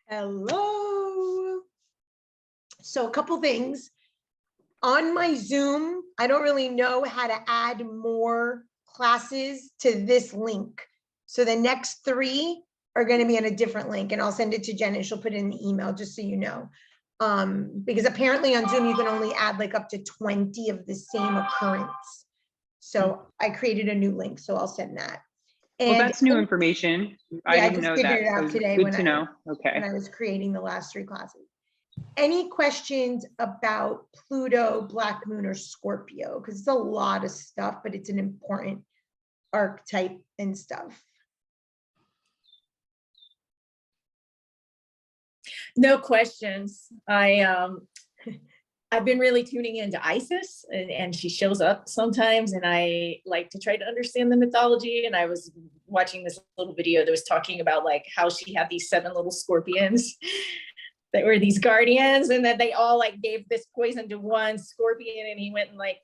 Hello. So a couple things. On my Zoom, I don't really know how to add more classes to this link. So the next 3 are going to be on a different link, and I'll send it to Jen and she'll put it in the email just so you know. Because apparently on Zoom, you can only add like up to 20 of the same occurrence. So I created a new link, so I'll send that. And well, that's new information. I didn't know that. I just figured it out today good to know. Okay. When I was creating the last 3 classes. Any questions about Pluto, Black Moon, or Scorpio? Because it's a lot of stuff, but it's an important archetype and stuff. No questions. I've been really tuning into Isis, and she shows up sometimes, and I like to try to understand the mythology. And I was watching this little video that was talking about like how she had these 7 little scorpions that were these guardians, and that they all like gave this poison to one scorpion, and he went and like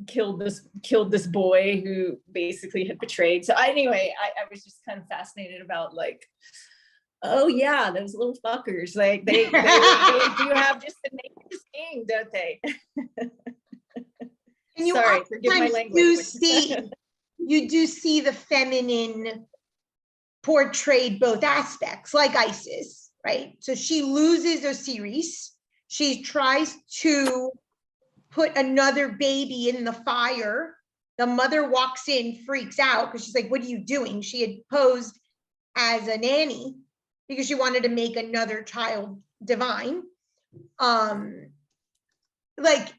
killed this boy who basically had betrayed. So anyway, I was just kind of fascinated about like, oh yeah, those little fuckers, like they do have just the name of this game, don't they? And you Sorry, forgive my language. You do see the feminine portrayed both aspects, like Isis, right? So she loses Osiris. She tries to put another baby in the fire. The mother walks in, freaks out because she's like, what are you doing? She had posed as a nanny because she wanted to make another child divine. Like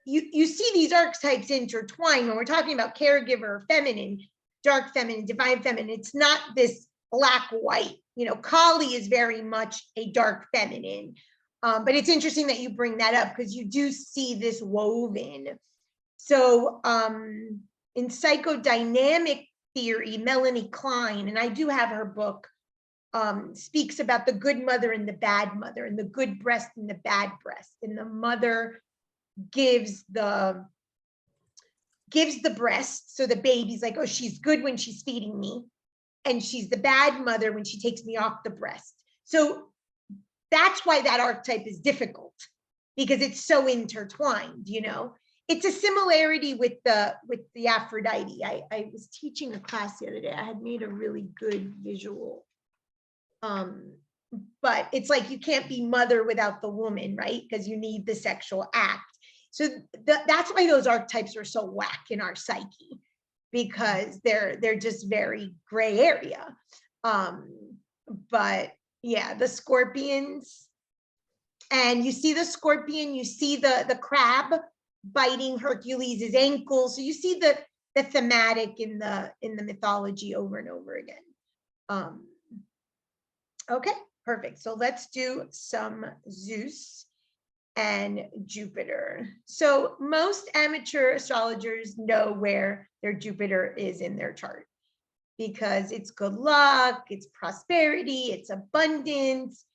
you see these archetypes intertwined when we're talking about caregiver, feminine, dark feminine, divine feminine. It's not this black white. You know, Kali is very much a dark feminine. But it's interesting that you bring that up because you do see this woven. So in psychodynamic theory, Melanie Klein, and I do have her book, speaks about the good mother and the bad mother, and the good breast and the bad breast. And the mother gives the breast, so the baby's like, oh, she's good when she's feeding me, and she's the bad mother when she takes me off the breast. So that's why that archetype is difficult, because it's so intertwined. You know, it's a similarity with the Aphrodite. I was teaching a class the other day. I had made a really good visual. But it's like you can't be mother without the woman, right? Because you need the sexual act. So that's why those archetypes are so whack in our psyche, because they're just very gray area. But yeah, the scorpions, and you see the scorpion, you see the crab biting Hercules' ankle. So you see the thematic in the mythology over and over again. Okay, perfect. So let's do some Zeus and Jupiter. So most amateur astrologers know where their Jupiter is in their chart, because it's good luck, it's prosperity, it's abundance,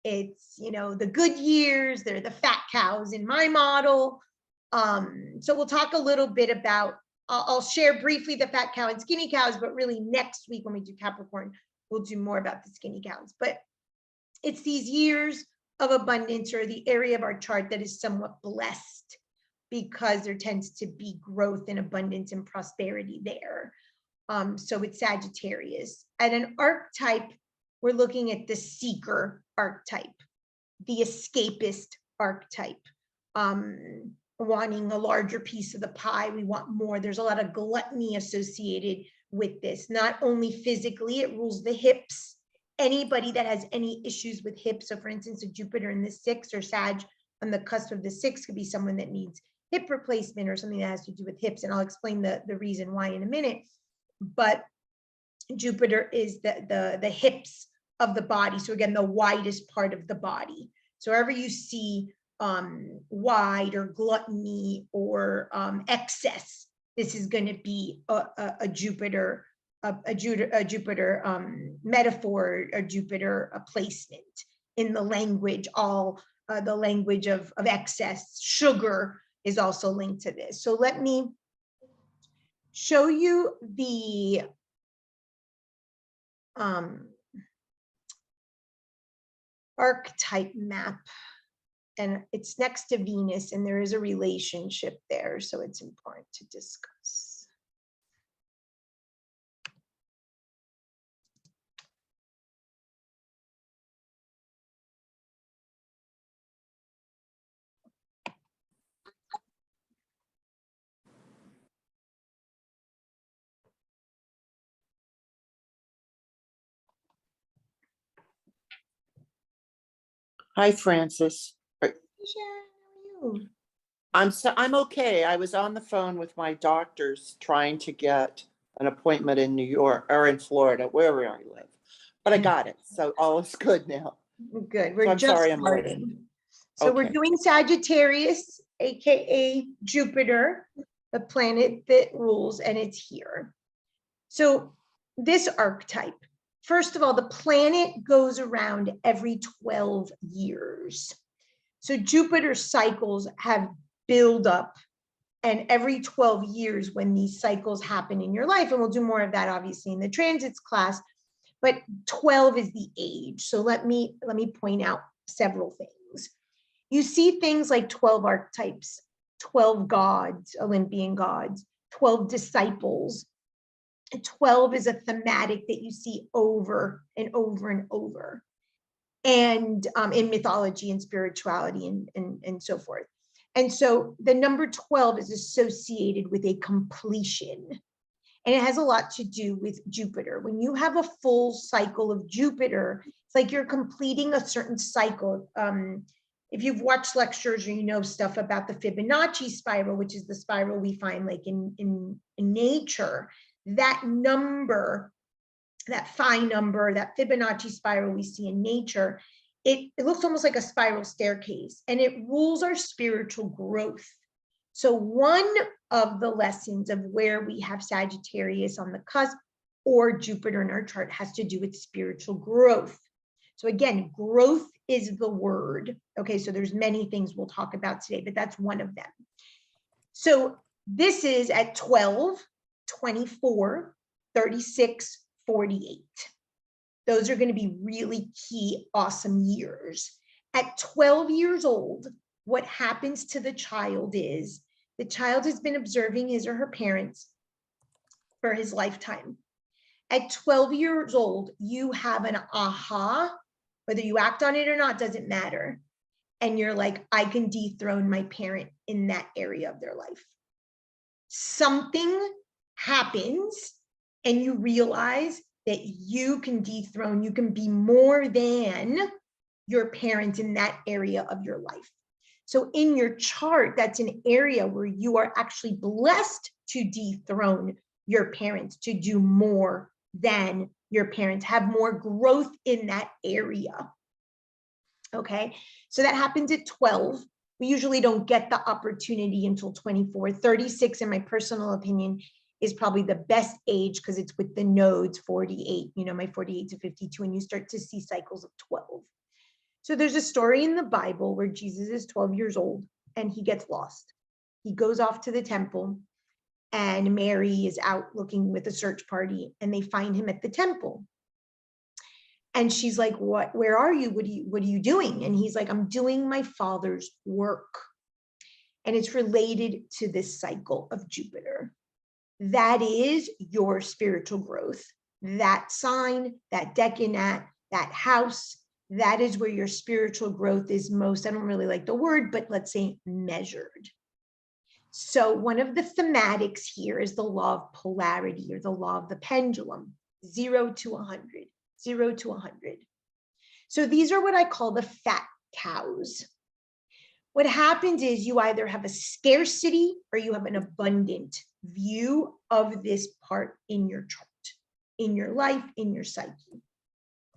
it's, you know, the good years, they're the fat cows in my model. So we'll talk a little bit about, I'll share briefly the fat cow and skinny cows, but really next week when we do Capricorn, we'll do more about the skinny cows. But it's these years of abundance, or the area of our chart that is somewhat blessed, because there tends to be growth and abundance and prosperity there. So it's Sagittarius. And an archetype, we're looking at the seeker archetype, the escapist archetype, wanting a larger piece of the pie. We want more. There's a lot of gluttony associated with this. Not only physically, it rules the hips. Anybody that has any issues with hips, so for instance, a Jupiter in the 6th or Sag on the cusp of the 6th could be someone that needs hip replacement or something that has to do with hips. And I'll explain the reason why in a minute. But Jupiter is the hips of the body. So again, the widest part of the body. So wherever you see wide or gluttony or excess, this is going to be a Jupiter, a Jupiter metaphor, a Jupiter placement in the language. All the language of excess. Sugar is also linked to this. So let me show you the archetype map, and it's next to Venus, and there is a relationship there, so it's important to discuss. Hi, Francis. Hey, Sharon, I'm okay. I was on the phone with my doctors trying to get an appointment in New York or in Florida, wherever I live. But I got it, so all is good now. how are you? Good. So We're I'm just sorry I'm late. starting. So we're Okay. doing Sagittarius, aka Jupiter, the planet that rules, and it's here. So this archetype, first of all, the planet goes around every 12 years. So Jupiter cycles have build up, and every 12 years when these cycles happen in your life, and we'll do more of that obviously in the transits class, but 12 is the age. So let me point out several things. You see things like 12 archetypes, 12 gods, Olympian gods, 12 disciples. 12 is a thematic that you see over and over and over, and in mythology and spirituality and so forth. And so the number 12 is associated with a completion, and it has a lot to do with Jupiter. When you have a full cycle of Jupiter, it's like you're completing a certain cycle. If you've watched lectures or you know stuff about the Fibonacci spiral, which is the spiral we find like in nature, that number, that phi number, that Fibonacci spiral we see in nature, it looks almost like a spiral staircase, and it rules our spiritual growth. So one of the lessons of where we have Sagittarius on the cusp or Jupiter in our chart has to do with spiritual growth. So again, growth is the word. Okay, so there's many things we'll talk about today, but that's one of them. So this is at 12, 24, 36, 48. Those are going to be really key, awesome years. At 12 years old, what happens to the child is the child has been observing his or her parents for his lifetime. At 12 years old, you have an aha, whether you act on it or not, doesn't matter. And you're like, I can dethrone my parent in that area of their life. Something happens and you realize that you can dethrone, you can be more than your parent in that area of your life. So in your chart, that's an area where you are actually blessed to dethrone your parents, to do more than your parents, have more growth in that area. Okay, so that happens at 12. We usually don't get the opportunity until 24. 36, in my personal opinion, is probably the best age because it's with the nodes. 48, you know, my 48 to 52, and you start to see cycles of 12. So there's a story in the Bible where Jesus is 12 years old and he gets lost. He goes off to the temple and Mary is out looking with a search party and they find him at the temple. And she's like, "What, where are you? What are you doing?" And he's like, "I'm doing my father's work." And it's related to this cycle of Jupiter. That is your spiritual growth. That sign, that decanat, that house, that is where your spiritual growth is most, I don't really like the word, but let's say measured. So one of the thematics here is the law of polarity or the law of the pendulum, 0 to 100, 0 to 100. So these are what I call the fat cows. What happens is you either have a scarcity or you have an abundant view of this part in your chart, in your life, in your psyche.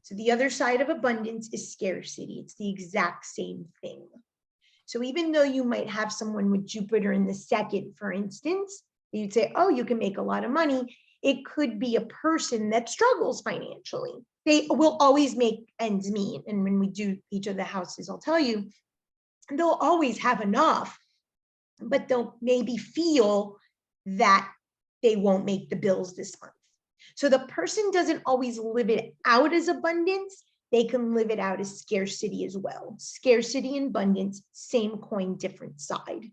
So the other side of abundance is scarcity. It's the exact same thing. So even though you might have someone with Jupiter in the second, for instance, you'd say, oh, you can make a lot of money. It could be a person that struggles financially. They will always make ends meet. And when we do each of the houses, I'll tell you, they'll always have enough, but they'll maybe feel that they won't make the bills this month. So the person doesn't always live it out as abundance. they can live it out as scarcity as well. Scarcity and abundance, same coin, different side.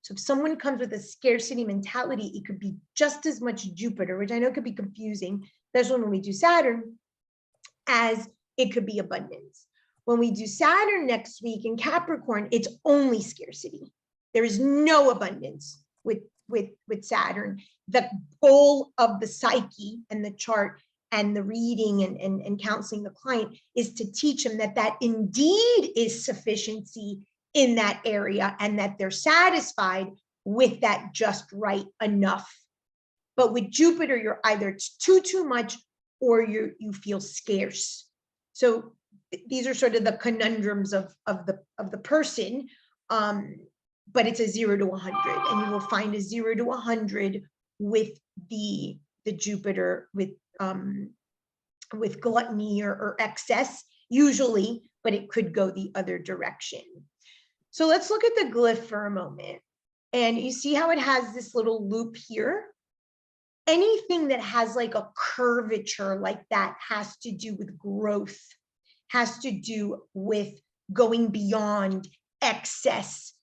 So if someone comes with a scarcity mentality, it could be just as much Jupiter, which I know could be confusing, especially when we do Saturn, as it could be abundance. When we do Saturn next week in Capricorn, it's only scarcity. There is no abundance with Saturn. The goal of the psyche and the chart and the reading and counseling the client is to teach them that indeed is sufficiency in that area and that they're satisfied with that just right enough. But with Jupiter, you're either it's too much or you feel scarce. So these are sort of the conundrums of the person. But it's a 0 to 100, and you will find a 0 to 100 with the Jupiter with gluttony or excess usually, but it could go the other direction. So let's look at the glyph for a moment. And you see how it has this little loop here? Anything that has like a curvature like that has to do with growth, has to do with going beyond excess,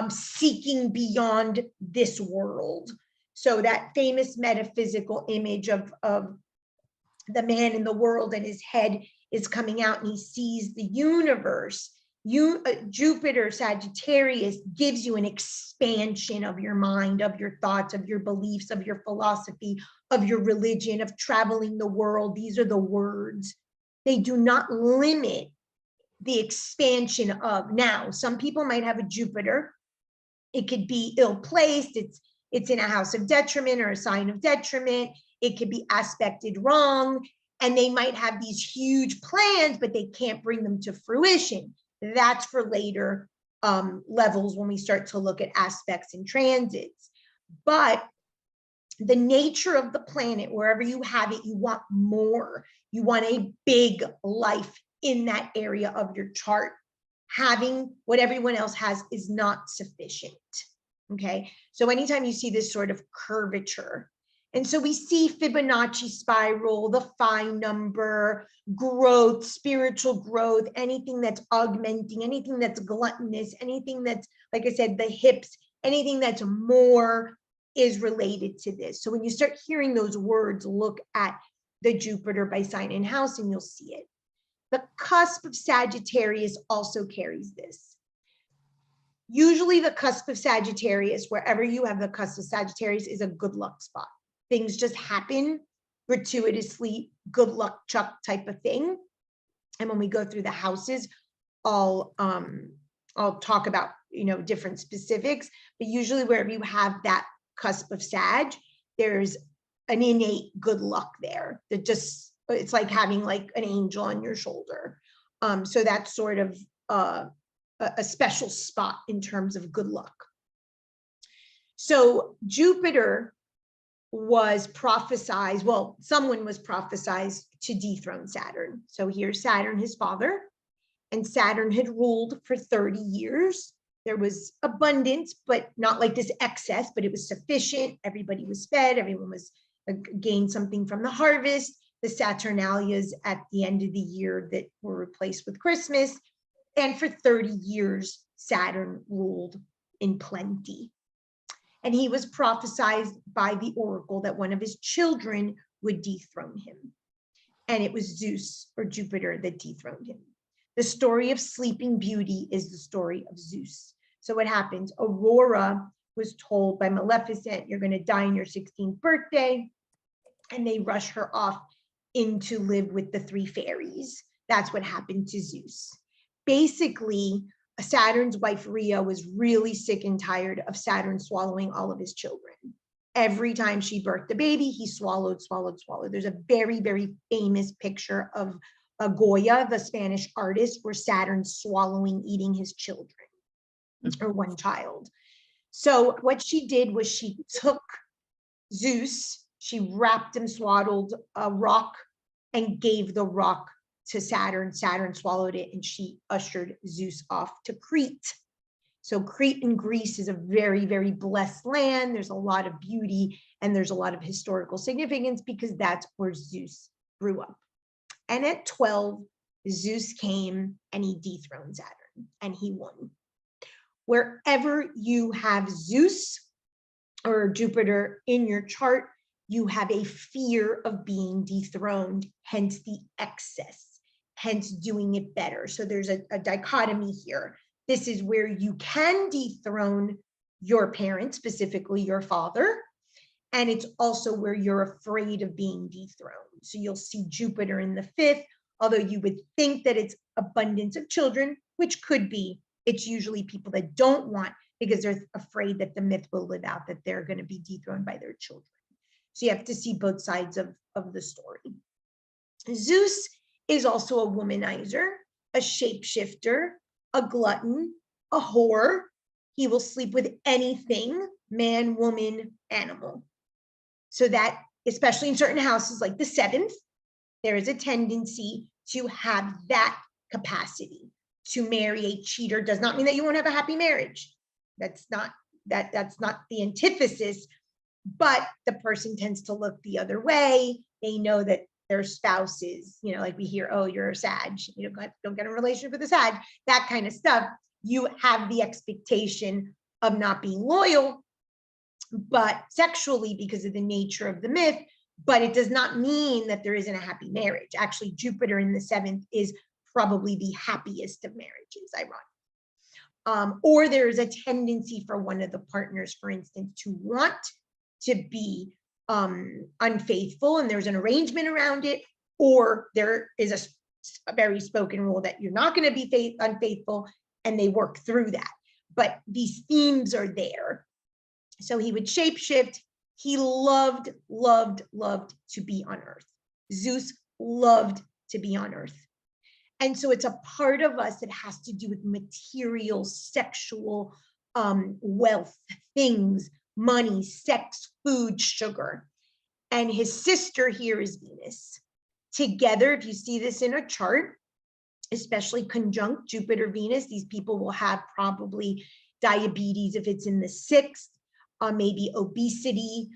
seeking beyond this world. So that famous metaphysical image of the man in the world and his head is coming out and he sees the universe. Jupiter, Sagittarius gives you an expansion of your mind, of your thoughts, of your beliefs, of your philosophy, of your religion, of traveling the world. These are the words. They do not limit the expansion of. Now, some people might have a Jupiter. It could be ill-placed. It's in a house of detriment or a sign of detriment. It could be aspected wrong. And they might have these huge plans, but they can't bring them to fruition. That's for later levels when we start to look at aspects and transits. But the nature of the planet, wherever you have it, you want more. You want a big life in that area of your chart. Having what everyone else has is not sufficient. Okay, so anytime you see this sort of curvature, and so we see Fibonacci spiral, the phi number, growth, spiritual growth, anything that's augmenting, anything that's gluttonous, anything that's, like I said, the hips, anything that's more is related to this. So when you start hearing those words, look at the Jupiter by sign and house and you'll see it. The cusp of Sagittarius also carries this. Usually the cusp of Sagittarius, wherever you have the cusp of Sagittarius, is a good luck spot. Things just happen gratuitously, good luck chuck type of thing. And when we go through the houses, I'll talk about, different specifics, but usually wherever you have that cusp of Sag, there's an innate good luck there that just, it's like having like an angel on your shoulder. So that's sort of a special spot in terms of good luck. So Jupiter was prophesized, well, someone was prophesized to dethrone Saturn. So here's Saturn, his father, and Saturn had ruled for 30 years. There was abundance, but not like this excess, but it was sufficient. Everybody was fed, everyone was gained something from the harvest, the Saturnalias at the end of the year that were replaced with Christmas. And for 30 years, Saturn ruled in plenty. And he was prophesied by the oracle that one of his children would dethrone him. And it was Zeus or Jupiter that dethroned him. The story of Sleeping Beauty is the story of Zeus. So what happens? Aurora was told by Maleficent, you're going to die on your 16th birthday. And they rush her off in to live with the 3 fairies. That's what happened to Zeus. Basically, Saturn's wife Rhea was really sick and tired of Saturn swallowing all of his children. Every time she birthed a baby, he swallowed. There's a very, very famous picture of Goya, the Spanish artist, where Saturn's swallowing, eating his children, or one child. So what she did was she took Zeus, she wrapped him, swaddled a rock, and gave the rock to Saturn. Saturn swallowed it, and she ushered Zeus off to Crete. So Crete in Greece is a very, very blessed land. There's a lot of beauty and there's a lot of historical significance because that's where Zeus grew up. And at 12, Zeus came and he dethroned Saturn and he won. Wherever you have Zeus or Jupiter in your chart, you have a fear of being dethroned, hence the excess, hence doing it better. So there's a dichotomy here. This is where you can dethrone your parent, specifically your father, and it's also where you're afraid of being dethroned. So you'll see Jupiter in the 5th, although you would think that it's abundance of children, which could be. It's usually people that don't want, because they're afraid that the myth will live out, that they're going to be dethroned by their children. So you have to see both sides of the story. Zeus is also a womanizer, a shapeshifter, a glutton, a whore. He will sleep with anything, man, woman, animal. So that, especially in certain houses like the 7th, there is a tendency to have that capacity. To marry a cheater does not mean that you won't have a happy marriage. That's not the antithesis, but the person tends to look the other way. They know that their spouse is, like we hear, oh, you're a Sag, you don't get a relationship with a Sag, that kind of stuff. You have the expectation of not being loyal, but sexually, because of the nature of the myth, but it does not mean that there isn't a happy marriage. Actually, Jupiter in the 7th is probably the happiest of marriages, ironic. Or there is a tendency for one of the partners, for instance, to want to be unfaithful, and there's an arrangement around it, or there is a very spoken rule that you're not going to be unfaithful, and they work through that. But these themes are there. So he would shapeshift. He loved to be on Earth. Zeus loved to be on Earth. And so it's a part of us that has to do with material, sexual, wealth, things, money, sex, food, sugar. And his sister here is Venus. Together, if you see this in a chart, especially conjunct Jupiter, Venus, these people will have probably diabetes if it's in the 6th, maybe obesity,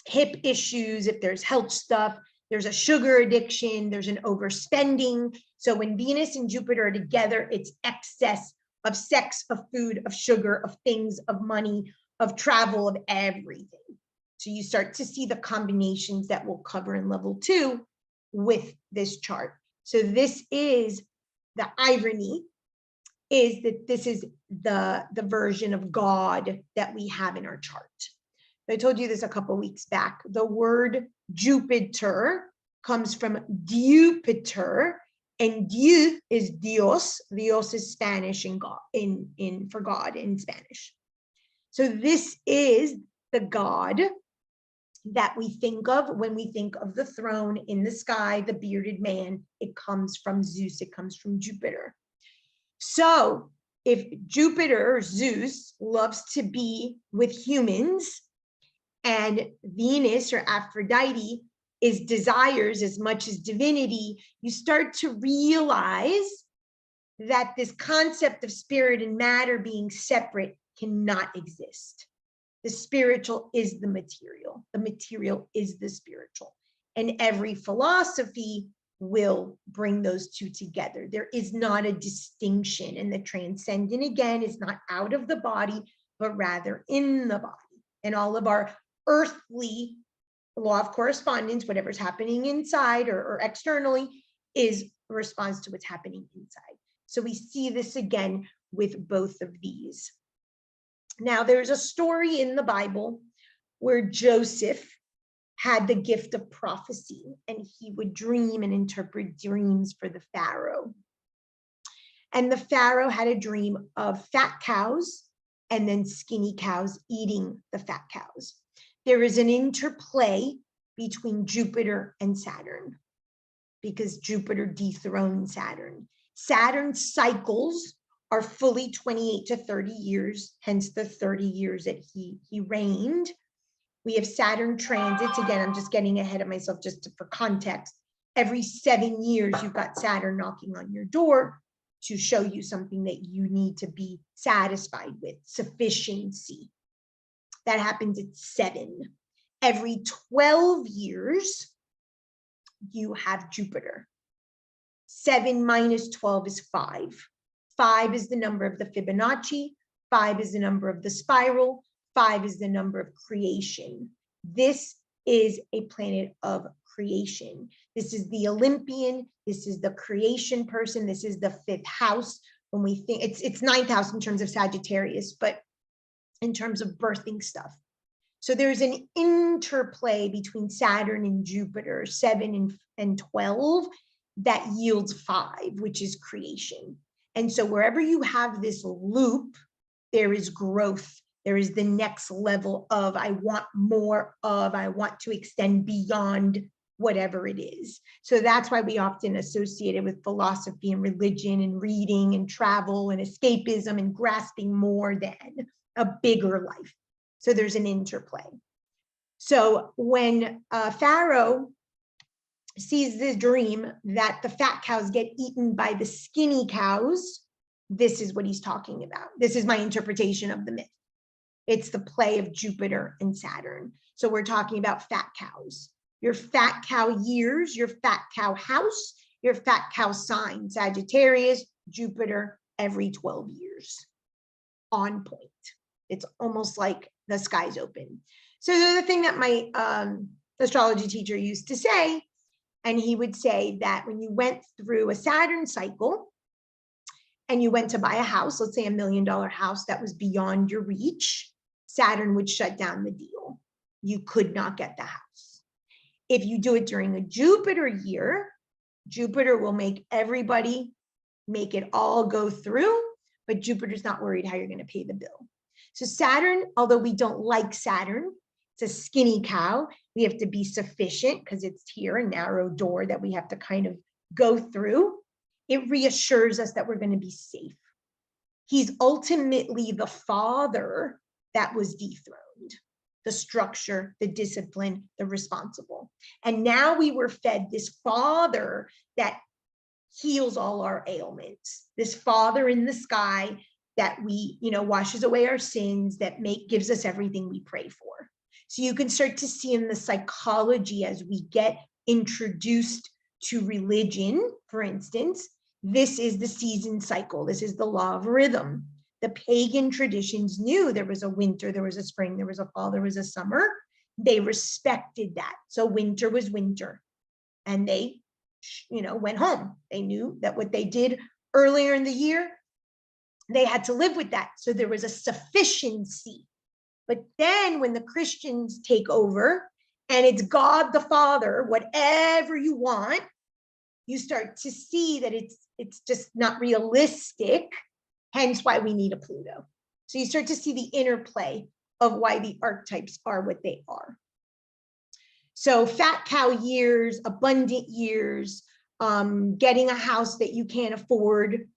hip issues, if there's health stuff. There's a sugar addiction, there's an overspending. So when Venus and Jupiter are together, it's excess of sex, of food, of sugar, of things, of money, of travel, of everything. So you start to see the combinations that we'll cover in level 2 with this chart. So this is the irony, is that this is the version of God that we have in our chart. I told you this a couple of weeks back. The word Jupiter comes from Jupiter, and Dieu is Dios. Dios is Spanish in God, for God in Spanish. So this is the God that we think of when we think of the throne in the sky, the bearded man. It comes from Zeus. It comes from Jupiter. So if Jupiter, or Zeus, loves to be with humans, and Venus, or Aphrodite, is desires as much as divinity, you start to realize that this concept of spirit and matter being separate cannot exist. The spiritual is the material is the spiritual. And every philosophy will bring those two together. There is not a distinction, and the transcendent, again, is not out of the body, but rather in the body. And all of our earthly law of correspondence, whatever's happening inside or externally, is a response to what's happening inside. So we see this again with both of these. Now, there's a story in the Bible where Joseph had the gift of prophecy, and he would dream and interpret dreams for the Pharaoh. And the Pharaoh had a dream of fat cows and then skinny cows eating the fat cows. There is an interplay between Jupiter and Saturn, because Jupiter dethroned Saturn. Saturn's cycles are fully 28 to 30 years, hence the 30 years that he reigned. We have Saturn transits. Again, I'm just getting ahead of myself for context. Every 7 years, you've got Saturn knocking on your door to show you something that you need to be satisfied with, sufficiency. That happens at 7. Every 12 years, you have Jupiter. 7 minus 12 is 5. 5 is the number of the Fibonacci. 5 is the number of the spiral. 5 is the number of creation. This is a planet of creation. This is the Olympian. This is the creation person. This is the 5th house. When we think it's 9th house in terms of Sagittarius, but in terms of birthing stuff. So there's an interplay between Saturn and Jupiter, 7 and 12, that yields 5, which is creation. And so wherever you have this loop, there is growth. There is the next level of, I want more of, I want to extend beyond whatever it is. So that's why we often associate it with philosophy and religion and reading and travel and escapism and grasping more than a bigger life. So there's an interplay. So when Pharaoh sees this dream that the fat cows get eaten by the skinny cows, this is what he's talking about. This is my interpretation of the myth. It's the play of Jupiter and Saturn. So we're talking about fat cows. Your fat cow years, your fat cow house, your fat cow sign, Sagittarius, Jupiter, every 12 years. On point. It's almost like the sky's open. So the thing that my astrology teacher used to say, and he would say that when you went through a Saturn cycle and you went to buy a house, let's say $1 million house that was beyond your reach, Saturn would shut down the deal. You could not get the house. If you do it during a Jupiter year, Jupiter will make everybody make it all go through, but Jupiter's not worried how you're going to pay the bill. So Saturn, although we don't like Saturn, it's a skinny cow. We have to be sufficient because it's here, a narrow door that we have to kind of go through. It reassures us that we're going to be safe. He's ultimately the father that was dethroned, the structure, the discipline, the responsible. And now we were fed this father that heals all our ailments, this father in the sky that we, washes away our sins, that gives us everything we pray for. So you can start to see in the psychology as we get introduced to religion, for instance, this is the season cycle. This is the law of rhythm. The pagan traditions knew there was a winter, there was a spring, there was a fall, there was a summer. They respected that. So winter was winter. And they, went home. They knew that what they did earlier in the year, they had to live with that. So there was a sufficiency. But then when the Christians take over and it's God the Father, whatever you want, you start to see that it's just not realistic, hence why we need a Pluto. So you start to see the interplay of why the archetypes are what they are. So fat cow years, abundant years, getting a house that you can't afford,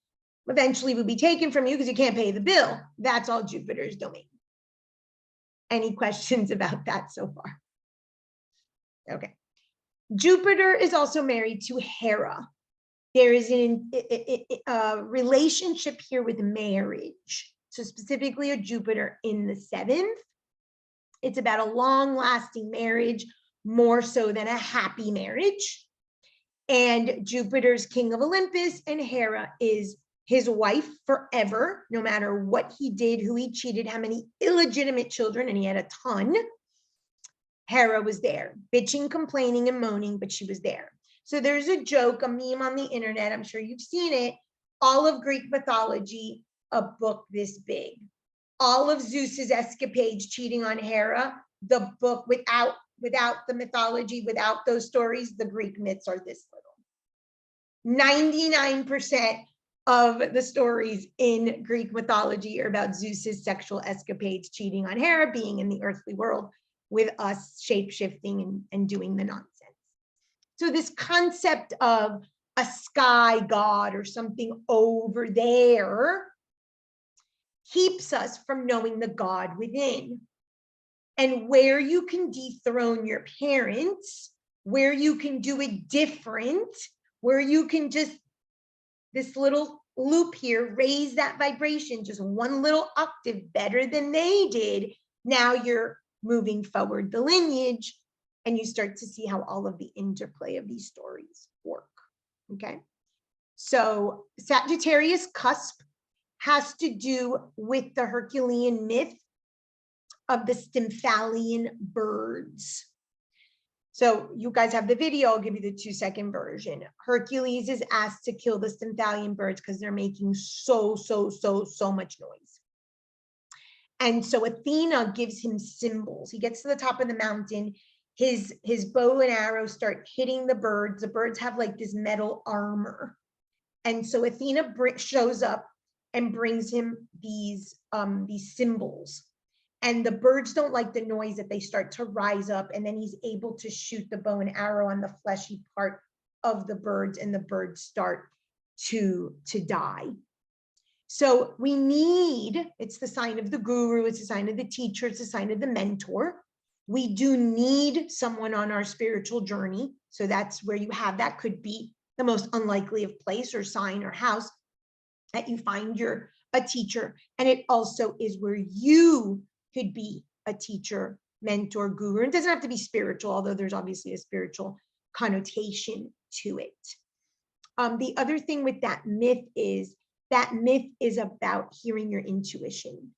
eventually will be taken from you because you can't pay the bill. That's all Jupiter's domain. Any questions about that so far? Okay. Jupiter is also married to Hera. There is a relationship here with marriage. So specifically a Jupiter in the 7th. It's about a long-lasting marriage, more so than a happy marriage. And Jupiter's king of Olympus, and Hera is his wife forever, no matter what he did, who he cheated, how many illegitimate children, and he had a ton. Hera was there, bitching, complaining, and moaning, but she was there. So there's a joke, a meme on the internet, I'm sure you've seen it, all of Greek mythology, a book this big. All of Zeus's escapades cheating on Hera, the book without the mythology, without those stories, the Greek myths are this little. 99% of the stories in Greek mythology are about Zeus's sexual escapades, cheating on Hera, being in the earthly world with us shape-shifting and doing the nonsense. So this concept of a sky god or something over there keeps us from knowing the God within. And where you can dethrone your parents, where you can do it different, where you can just, this little loop here, raise that vibration just one little octave better than they did. Now you're moving forward the lineage, and you start to see how all of the interplay of these stories work. Okay. So Sagittarius cusp has to do with the Herculean myth of the Stymphalian birds. So you guys have the video, I'll give you the 2-second version. Hercules is asked to kill the Stymphalian birds because they're making so much noise. And so Athena gives him symbols. He gets to the top of the mountain, his bow and arrow start hitting the birds. The birds have like this metal armor. And so Athena shows up and brings him these symbols. And the birds don't like the noise that they start to rise up. And then he's able to shoot the bow and arrow on the fleshy part of the birds, and the birds start to die. So we need, it's the sign of the guru, it's the sign of the teacher, it's the sign of the mentor. We do need someone on our spiritual journey. So that's where you have, that could be the most unlikely of place or sign or house that you find you're a teacher. And it also is where you could be a teacher, mentor, guru. It doesn't have to be spiritual, although there's obviously a spiritual connotation to it. The other thing with that myth is about hearing your intuition,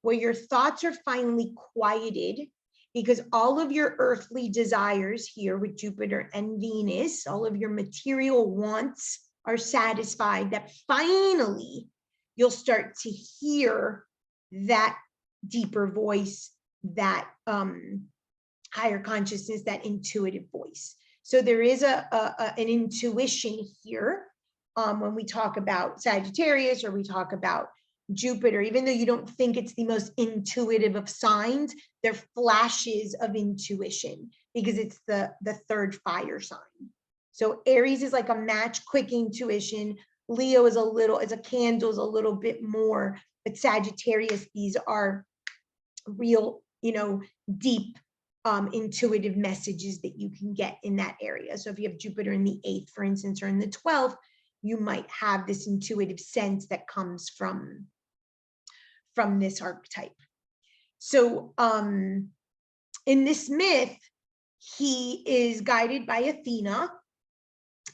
where your thoughts are finally quieted because all of your earthly desires here with Jupiter and Venus, all of your material wants are satisfied, that finally you'll start to hear that deeper voice, that higher consciousness, that intuitive voice. So there is an intuition here when we talk about Sagittarius or we talk about Jupiter. Even though you don't think it's the most intuitive of signs, they're flashes of intuition because it's the third fire sign. So Aries is like a match, quick intuition. Leo is a candle, is a little bit more, but Sagittarius, these are real, deep intuitive messages that you can get in that area. So if you have Jupiter in the 8th, for instance, or in the 12th, you might have this intuitive sense that comes from this archetype. So in this myth, he is guided by Athena,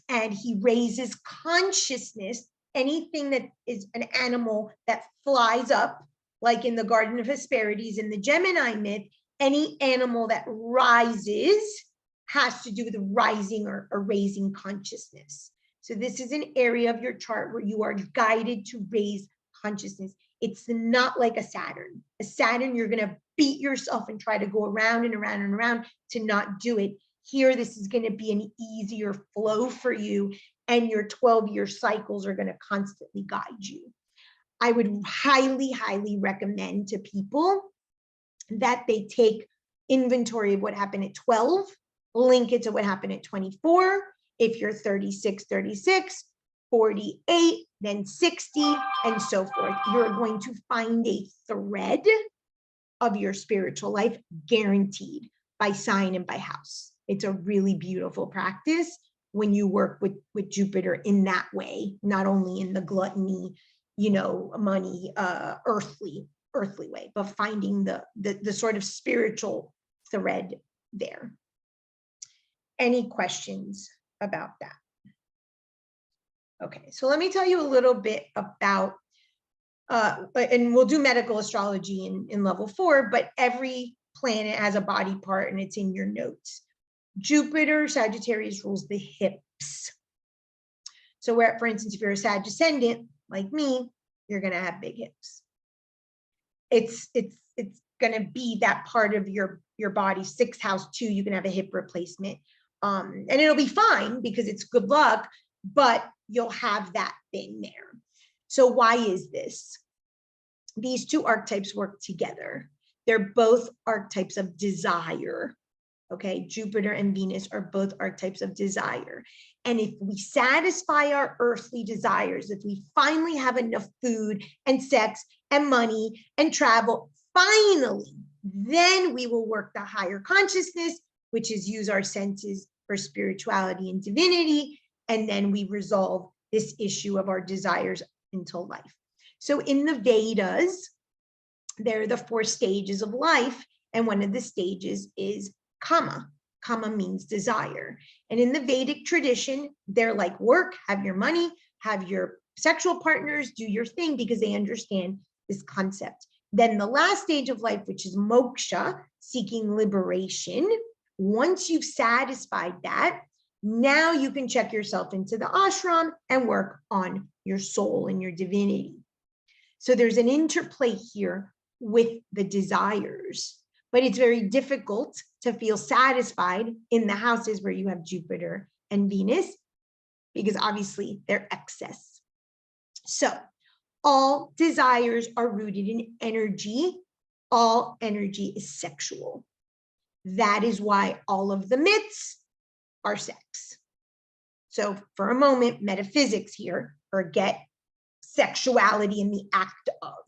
and he raises consciousness. Anything that is an animal that flies up, like in the Garden of Hesperides in the Gemini myth, any animal that rises has to do with rising or raising consciousness. So this is an area of your chart where you are guided to raise consciousness. It's not like a Saturn. A Saturn, you're going to beat yourself and try to go around and around and around to not do it. Here, this is going to be an easier flow for you, and your 12-year cycles are going to constantly guide you. I would highly, highly recommend to people that they take inventory of what happened at 12, link it to what happened at 24. If you're 36, 48, then 60, and so forth. You're going to find a thread of your spiritual life, guaranteed, by sign and by house. It's a really beautiful practice when you work with Jupiter in that way, not only in the gluttony, money, earthly way, but finding the sort of spiritual thread there. Any questions about that? Okay, so let me tell you a little bit about, and we'll do medical astrology in level 4, but every planet has a body part and it's in your notes. Jupiter, Sagittarius, rules the hips. So where, for instance, if you're a Sag ascendant like me, you're going to have big hips. It's going to be that part of your body. 6th house 2, you can have a hip replacement, and it'll be fine because it's good luck, but you'll have that thing there. So why is this? These two archetypes work together. They're both archetypes of desire. Okay, Jupiter and Venus are both archetypes of desire. And if we satisfy our earthly desires, if we finally have enough food and sex and money and travel, finally, then we will work the higher consciousness, which is use our senses for spirituality and divinity. And then we resolve this issue of our desires until life. So in the Vedas, there are the 4 stages of life. And one of the stages is Kama. Kama means desire. And in the Vedic tradition, they're like work, have your money, have your sexual partners do your thing because they understand this concept. Then the last stage of life, which is moksha, seeking liberation. Once you've satisfied that, now you can check yourself into the ashram and work on your soul and your divinity. So there's an interplay here with the desires, but it's very difficult to feel satisfied in the houses where you have Jupiter and Venus, because obviously they're excess. So all desires are rooted in energy. All energy is sexual. That is why all of the myths are sex. So for a moment, metaphysics here, forget sexuality in the act of.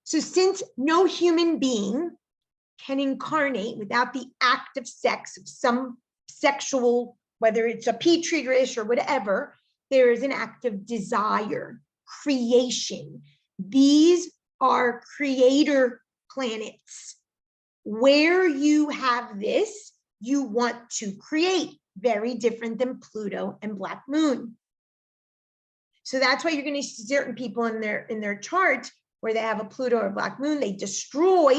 So since no human being can incarnate without the act of sex, of some sexual, whether it's a petri dish or whatever, there is an act of desire, creation. These are creator planets. Where you have this, you want to create. Very different than Pluto and Black Moon. So that's why you're going to see certain people in their chart where they have a Pluto or Black Moon, they destroy.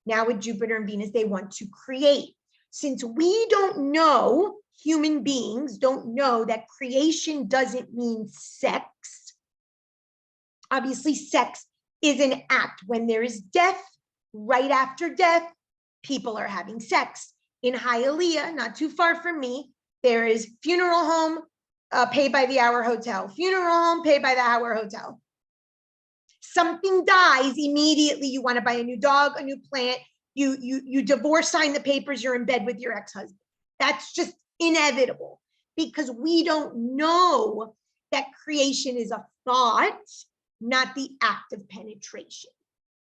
Now with Jupiter and Venus, they want to create. Since we don't know, human beings don't know that creation doesn't mean sex. Obviously, sex is an act. When there is death, right after death, people are having sex. In Hialeah, not too far from me, there is funeral home, pay by the hour hotel, funeral home, pay by the hour hotel. Something dies, immediately you want to buy a new dog, a new plant, you divorce, sign the papers, you're in bed with your ex-husband. That's just inevitable because we don't know that creation is a thought, not the act of penetration.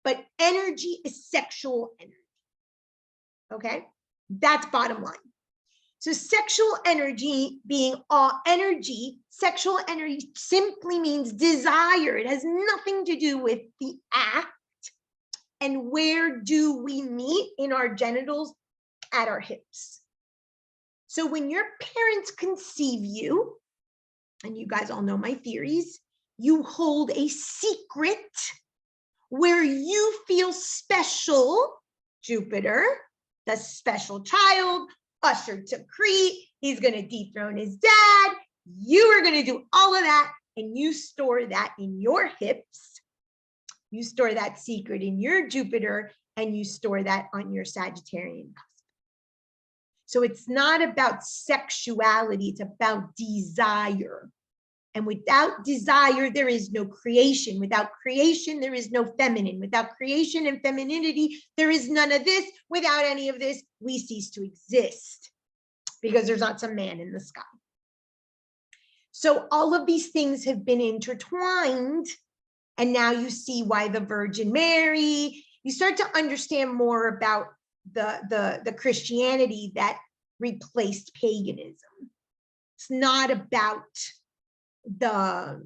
But energy is sexual energy. Okay, that's bottom line. So sexual energy being all energy, sexual energy simply means desire. It has nothing to do with the act. And where do we meet in our genitals? At our hips. So when your parents conceive you, and you guys all know my theories, you hold a secret where you feel special. Jupiter, the special child, ushered to Crete, he's going to dethrone his dad. You are going to do all of that, and you store that in your hips. You store that secret in your Jupiter, and you store that on your Sagittarian cusp. So it's not about sexuality, it's about desire. And without desire, there is no creation. Without creation, there is no feminine. Without creation and femininity, there is none of this. Without any of this, we cease to exist because there's not some man in the sky. So all of these things have been intertwined. And now you see why the Virgin Mary, you start to understand more about the Christianity that replaced paganism. It's not about the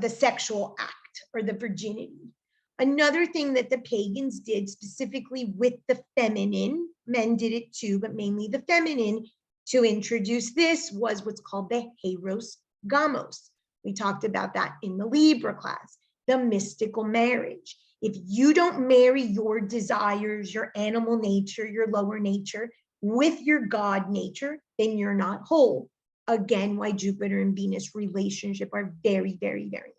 sexual act or the virginity. Another thing that the pagans did specifically with the feminine, men did it too, but mainly the feminine, to introduce this was what's called the Eros Gamos. We talked about that in the Libra class, the mystical marriage. If you don't marry your desires, your animal nature, your lower nature with your God nature, then you're not whole. Again, why Jupiter and Venus relationship are very, very, very important.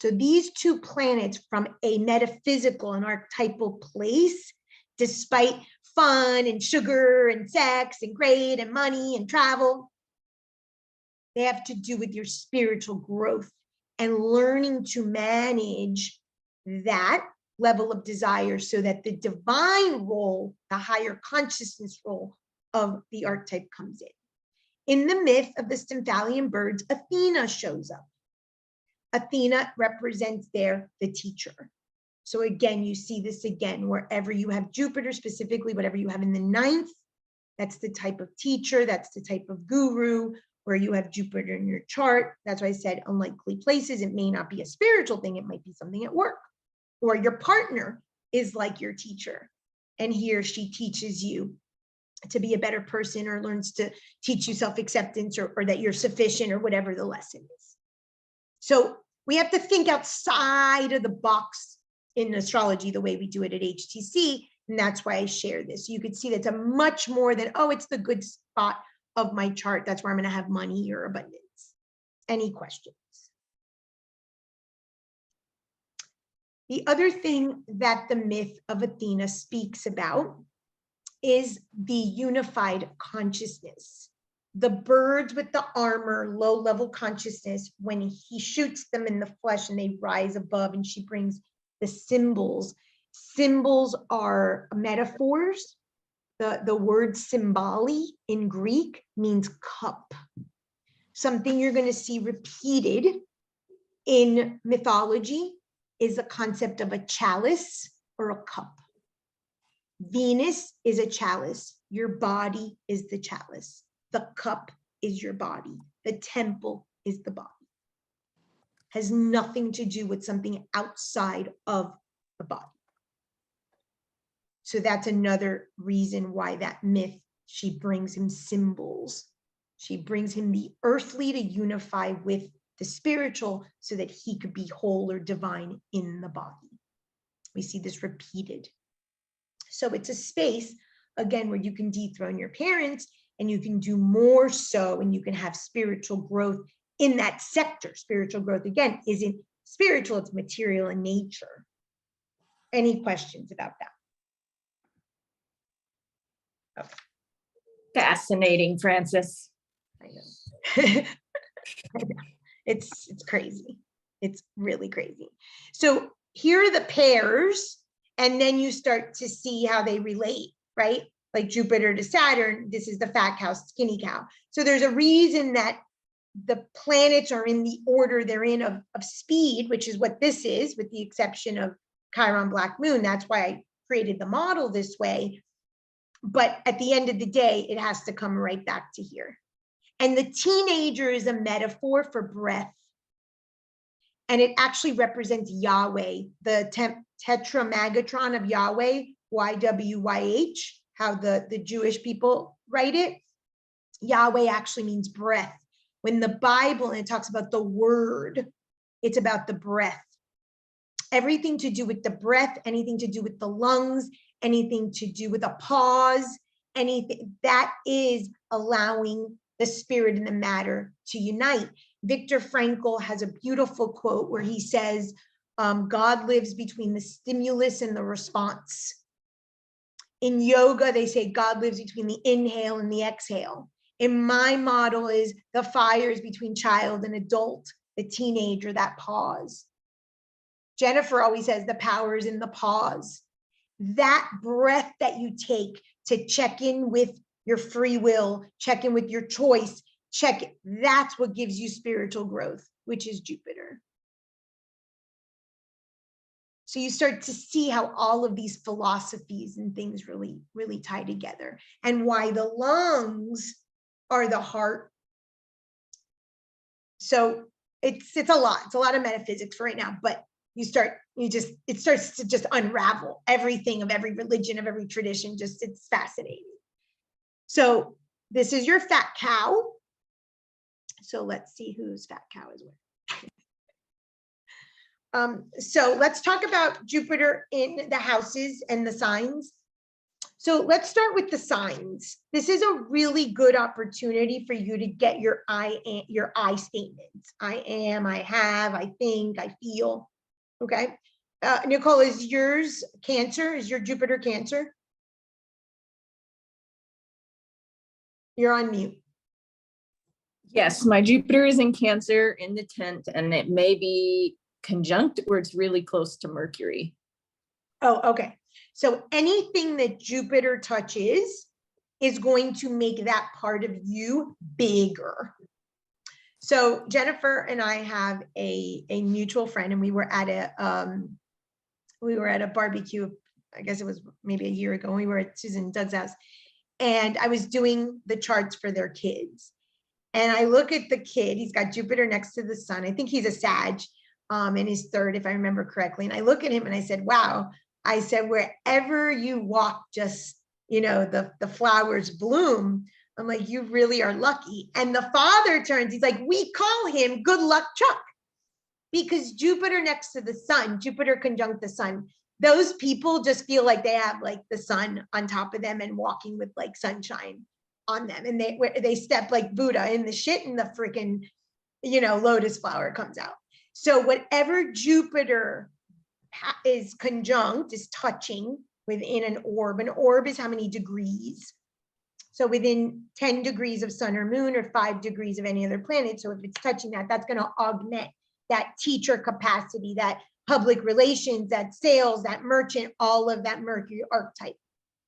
So these two planets from a metaphysical and archetypal place, despite fun and sugar and sex and great and money and travel, they have to do with your spiritual growth and learning to manage that level of desire so that the divine role, the higher consciousness role of the archetype comes in. In the myth of the Stymphalian birds, Athena shows up. Athena represents there the teacher. So again, you see this again, wherever you have Jupiter, specifically whatever you have in the ninth, that's the type of teacher, that's the type of guru. Where you have Jupiter in your chart, that's why I said unlikely places. It may not be a spiritual thing, it might be something at work. Or your partner is like your teacher, and he or she teaches you to be a better person, or learns to teach you self-acceptance, or that you're sufficient, or whatever the lesson is. So we have to think outside of the box in astrology, the way we do it at HTC. And that's why I share this. You could see that's a much more than, oh, it's the good spot of my chart. That's where I'm going to have money or abundance. Any questions? The other thing that the myth of Athena speaks about is the unified consciousness. The birds with the armor, low-level consciousness, when he shoots them in the flesh and they rise above, and she brings the symbols. Symbols are metaphors. The word symboli in Greek means cup. Something you're going to see repeated in mythology is the concept of a chalice or a cup. Venus is a chalice. Your body is the chalice. The cup is your body. The temple is the body. Has nothing to do with something outside of the body. So that's another reason why that myth, she brings him symbols. She brings him the earthly to unify with the spiritual so that he could be whole or divine in the body. We see this repeated. So it's a space, again, where you can dethrone your parents and you can do more so, and you can have spiritual growth in that sector. Spiritual growth, again, isn't spiritual, it's material in nature. Any questions about that? Okay. Fascinating, Francis. I know. I know. It's crazy. It's really crazy. So here are the pairs, and then you start to see how they relate, right? Like Jupiter to Saturn, this is the fat cow, skinny cow. So there's a reason that the planets are in the order they're in of speed, which is what this is, with the exception of Chiron Black Moon. That's why I created the model this way. But at the end of the day, it has to come right back to here. And the teenager is a metaphor for breath. And it actually represents Yahweh, the tetramagatron of Yahweh, YWYH, how the Jewish people write it. Yahweh actually means breath. When the Bible, and it talks about the word, it's about the breath. Everything to do with the breath, anything to do with the lungs, anything to do with a pause, anything that is allowing the spirit and the matter to unite. Viktor Frankl has a beautiful quote where he says, God lives between the stimulus and the response. In yoga, they say God lives between the inhale and the exhale. In my model is the fire is between child and adult, the teenager, that pause. Jennifer always says the power is in the pause. That breath that you take to check in with your free will, check in with your choice, check it. That's what gives you spiritual growth, which is Jupiter. So you start to see how all of these philosophies and things really, really tie together, and why the lungs are the heart. So it's a lot of metaphysics for right now, but it starts to just unravel everything of every religion, of every tradition. It's fascinating. So this is your fat cow. So let's see whose fat cow is where. So let's talk about Jupiter in the houses and the signs. So let's start with the signs. This is a really good opportunity for you to get your I statements. I am, I have, I think, I feel. Okay. Nicole, is yours Cancer? Is your Jupiter Cancer? You're on mute. Yes, my Jupiter is in Cancer in the 10th, and it may be conjunct where it's really close to Mercury. Oh, okay. So anything that Jupiter touches is going to make that part of you bigger. So Jennifer and I have a mutual friend, and we were at a barbecue. I guess it was maybe a year ago. We were at Susan and Doug's house, and I was doing the charts for their kids. And I look at the kid, he's got Jupiter next to the sun. I think he's a Sag in his third, if I remember correctly. And I look at him and I said, wow, I said, wherever you walk, just you know, the flowers bloom. I'm like, you really are lucky. And the father turns, he's like, we call him good luck Chuck, because Jupiter next to the sun, Jupiter conjunct the sun, those people just feel like they have like the sun on top of them and walking with like sunshine on them. And they step like Buddha in the shit, and the freaking, you know, lotus flower comes out. So whatever Jupiter is conjunct, is touching within an orb is how many degrees? So within 10 degrees of sun or moon, or 5 degrees of any other planet. So if it's touching that, that's going to augment that teacher capacity, that public relations, that sales, that merchant, all of that Mercury archetype.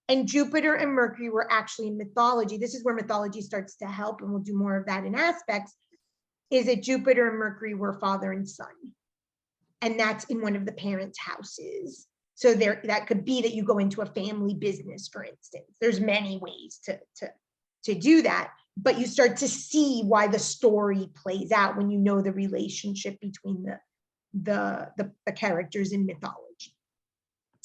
And Jupiter and Mercury were actually in mythology. This is where mythology starts to help, and we'll do more of that in aspects, is that Jupiter and Mercury were father and son. And that's in one of the parents' houses. So there, that could be that you go into a family business, for instance. There's many ways to do that, but you start to see why the story plays out when you know the relationship between the characters in mythology.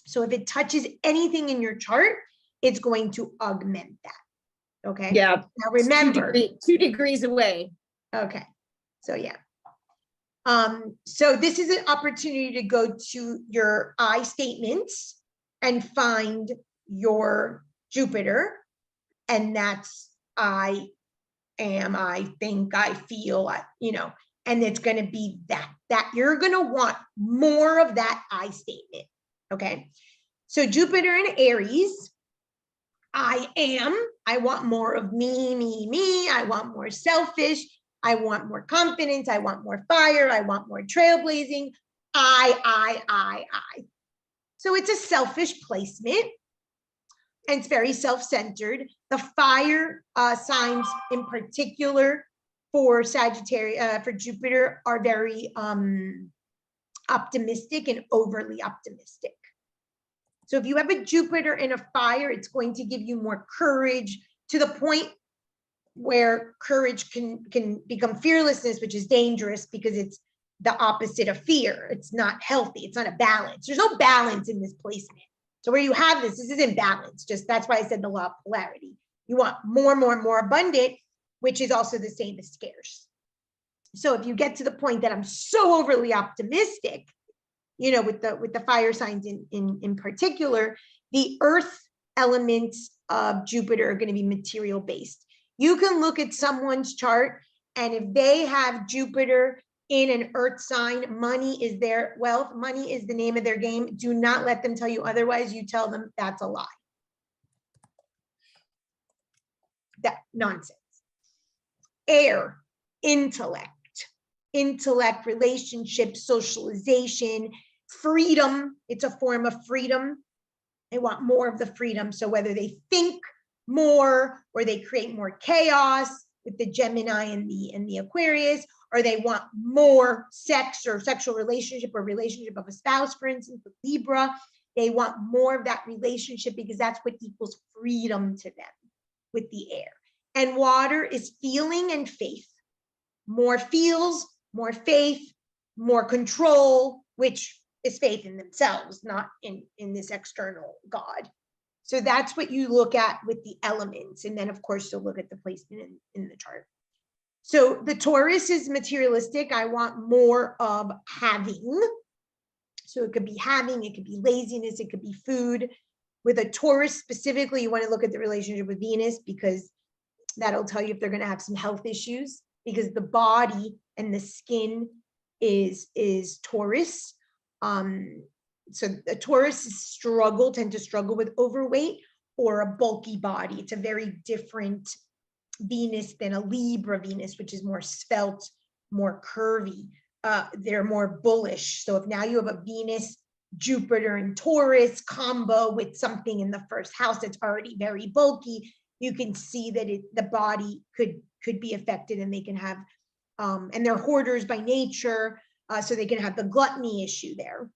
So if it touches anything in your chart, it's going to augment that. Okay. Yeah. Now remember, 2 degrees away. okay. So yeah. So this is an opportunity to go to your I statements and find your Jupiter. And that's I am, I think, I feel, you know, and it's going to be that you're going to want more of that I statement. Okay. So Jupiter in Aries, I want more of me. I want more selfish. I want more confidence. I want more fire. I want more trailblazing. I. So it's a selfish placement, and it's very self-centered. The fire signs in particular for Sagittarius, for Jupiter, are very optimistic and overly optimistic. So if you have a Jupiter in a fire, it's going to give you more courage, to the point where courage can become fearlessness, which is dangerous because it's the opposite of fear. It's not healthy. It's not a balance. There's no balance in this placement. So where you have this isn't balance. Just that's why I said the law of polarity. You want more abundant, which is also the same as scarce. So if you get to the point that I'm so overly optimistic, you know, with the fire signs in particular, the earth elements of Jupiter are going to be material based. You can look at someone's chart, and if they have Jupiter in an earth sign, money is their wealth, money is the name of their game. Do not let them tell you otherwise. You tell them that's a lie. That nonsense. Air, intellect, relationship, socialization, freedom. It's a form of freedom. They want more of the freedom. So whether they think more, or they create more chaos with the Gemini and the Aquarius, or they want more sex or sexual relationship, or relationship of a spouse, for instance, with Libra, they want more of that relationship because that's what equals freedom to them with the air. And water is feeling and faith. More feels, more faith, more control, which is faith in themselves, not in this external God. So that's what you look at with the elements. And then of course you'll look at the placement in the chart. So the Taurus is materialistic. I want more of having. So it could be having, it could be laziness, it could be food. With a Taurus specifically, you want to look at the relationship with Venus, because that'll tell you if they're going to have some health issues, because the body and the skin is Taurus. So the Taurus tend to struggle with overweight or a bulky body. It's a very different Venus than a Libra Venus, which is more svelte, more curvy. They're more bullish. So if now you have a Venus, Jupiter, and Taurus combo with something in the first house that's already very bulky, you can see that the body could be affected, and they can have, and they're hoarders by nature, so they can have the gluttony issue there.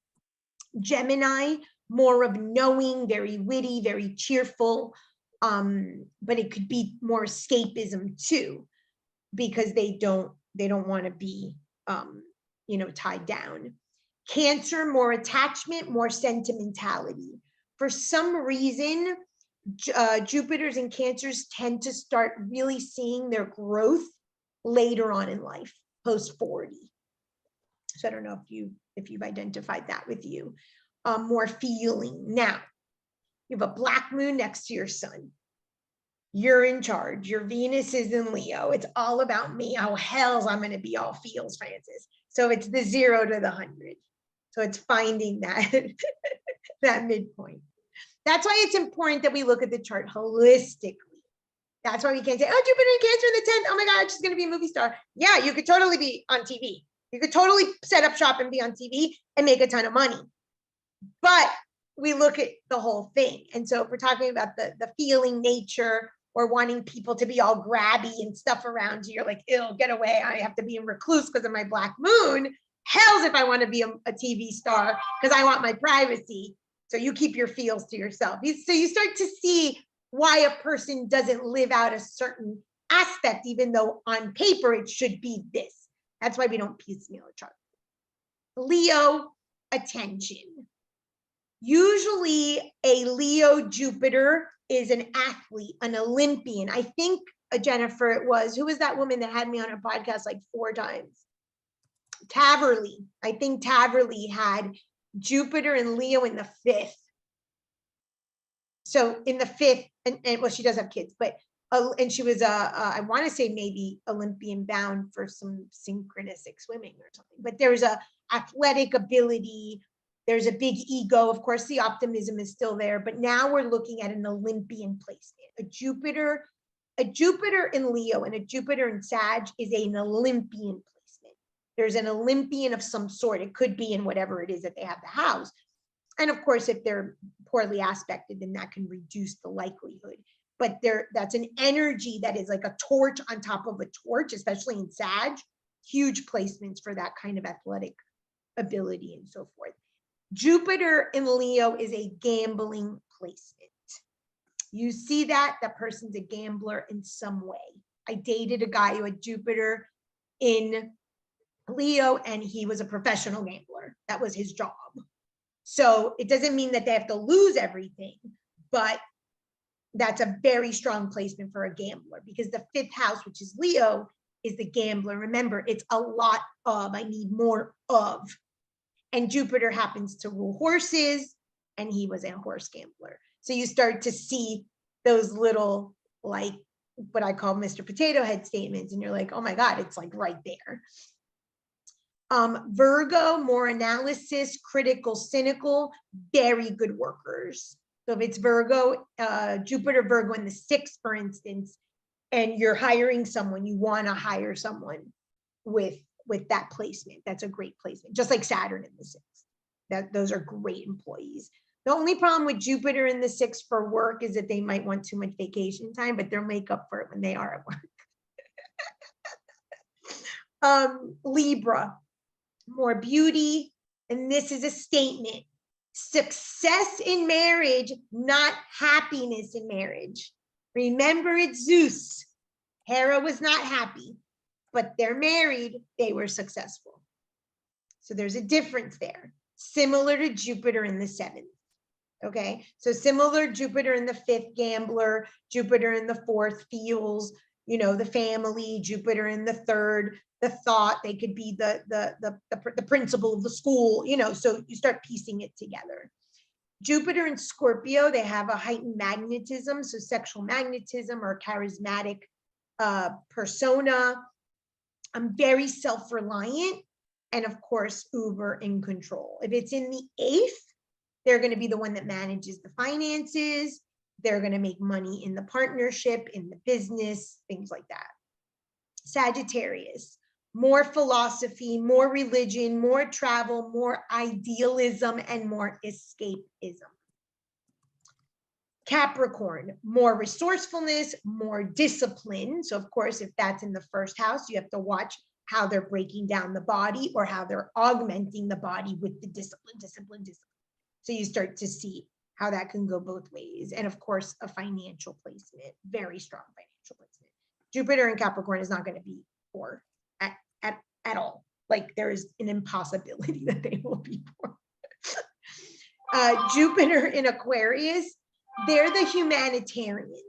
Gemini, more of knowing, very witty, very cheerful, but it could be more escapism too, because they don't want to be tied down. Cancer, more attachment, more sentimentality. For some reason, Jupiters and Cancers tend to start really seeing their growth later on in life, post 40. So I don't know if you've identified that with you. More feeling. Now, you have a black moon next to your sun. You're in charge. Your Venus is in Leo. It's all about me. Oh, hells, I'm going to be all feels, Francis. So it's the 0 to the 100. So it's finding that, that midpoint. That's why it's important that we look at the chart holistically. That's why we can't say, oh, Jupiter in Cancer in the 10th. Oh my God, she's going to be a movie star. Yeah, you could totally be on TV. You could totally set up shop and be on TV and make a ton of money. But we look at the whole thing. And so if we're talking about the feeling nature or wanting people to be all grabby and stuff around you, you're like, ew, get away. I have to be in recluse because of my black moon. Hells if I want to be a TV star because I want my privacy. So you keep your feels to yourself. So you start to see why a person doesn't live out a certain aspect, even though on paper it should be this. That's why we don't piecemeal a chart. Leo, attention. Usually a Leo Jupiter is an athlete, an Olympian. I think, Jennifer, it was, who was that woman that had me on her podcast like 4 times? Taverley. I think Taverley had Jupiter and Leo in the 5th. So in the 5th, and well, she does have kids, but and she was I want to say maybe Olympian bound for some synchronistic swimming or something. But there's a athletic ability. There's a big ego. Of course, the optimism is still there, but now we're looking at an Olympian placement. A Jupiter in Leo and a Jupiter in Sag is an Olympian placement. There's an Olympian of some sort. It could be in whatever it is that they have the house. And of course, if they're poorly aspected, then that can reduce the likelihood. But that's an energy that is like a torch on top of a torch, especially in Sag. Huge placements for that kind of athletic ability and so forth. Jupiter in Leo is a gambling placement. You see that person's a gambler in some way. I dated a guy who had Jupiter in Leo and he was a professional gambler. That was his job. So it doesn't mean that they have to lose everything, but that's a very strong placement for a gambler because the 5th house, which is Leo, is the gambler. Remember, it's a lot of, I need more of. And Jupiter happens to rule horses, and he was a horse gambler. So you start to see those little, like, what I call Mr. Potato Head statements, and you're like, oh my God, it's like right there. Virgo, more analysis, critical, cynical, very good workers. So if it's Virgo, Jupiter, Virgo in the 6th, for instance, and you're hiring someone, you want to hire someone with that placement. That's a great placement, just like Saturn in the 6th. Those are great employees. The only problem with Jupiter in the 6th for work is that they might want too much vacation time, but they'll make up for it when they are at work. Libra, more beauty, and this is a statement. Success in marriage, not happiness in marriage. Remember, it's Zeus. Hera was not happy, but they're married, they were successful. So there's a difference there, similar to Jupiter in the 7th. Okay, so similar Jupiter in the 5th, gambler, Jupiter in the 4th, feels, the family, Jupiter in the 3rd, the thought, they could be the principal of the school, so you start piecing it together. Jupiter in Scorpio, they have a heightened magnetism, so sexual magnetism or charismatic persona. I'm very self-reliant, and of course, uber in control. If it's in the 8th, they're going to be the one that manages the finances. They're going to make money in the partnership, in the business, things like that. Sagittarius, more philosophy, more religion, more travel, more idealism, and more escapism. Capricorn, more resourcefulness, more discipline. So of course, if that's in the 1st house, you have to watch how they're breaking down the body or how they're augmenting the body with the discipline. So you start to see how that can go both ways. And of course, a financial placement, very strong financial placement. Jupiter in Capricorn is not going to be poor at all. Like there is an impossibility that they will be poor. Jupiter in Aquarius they're the humanitarians.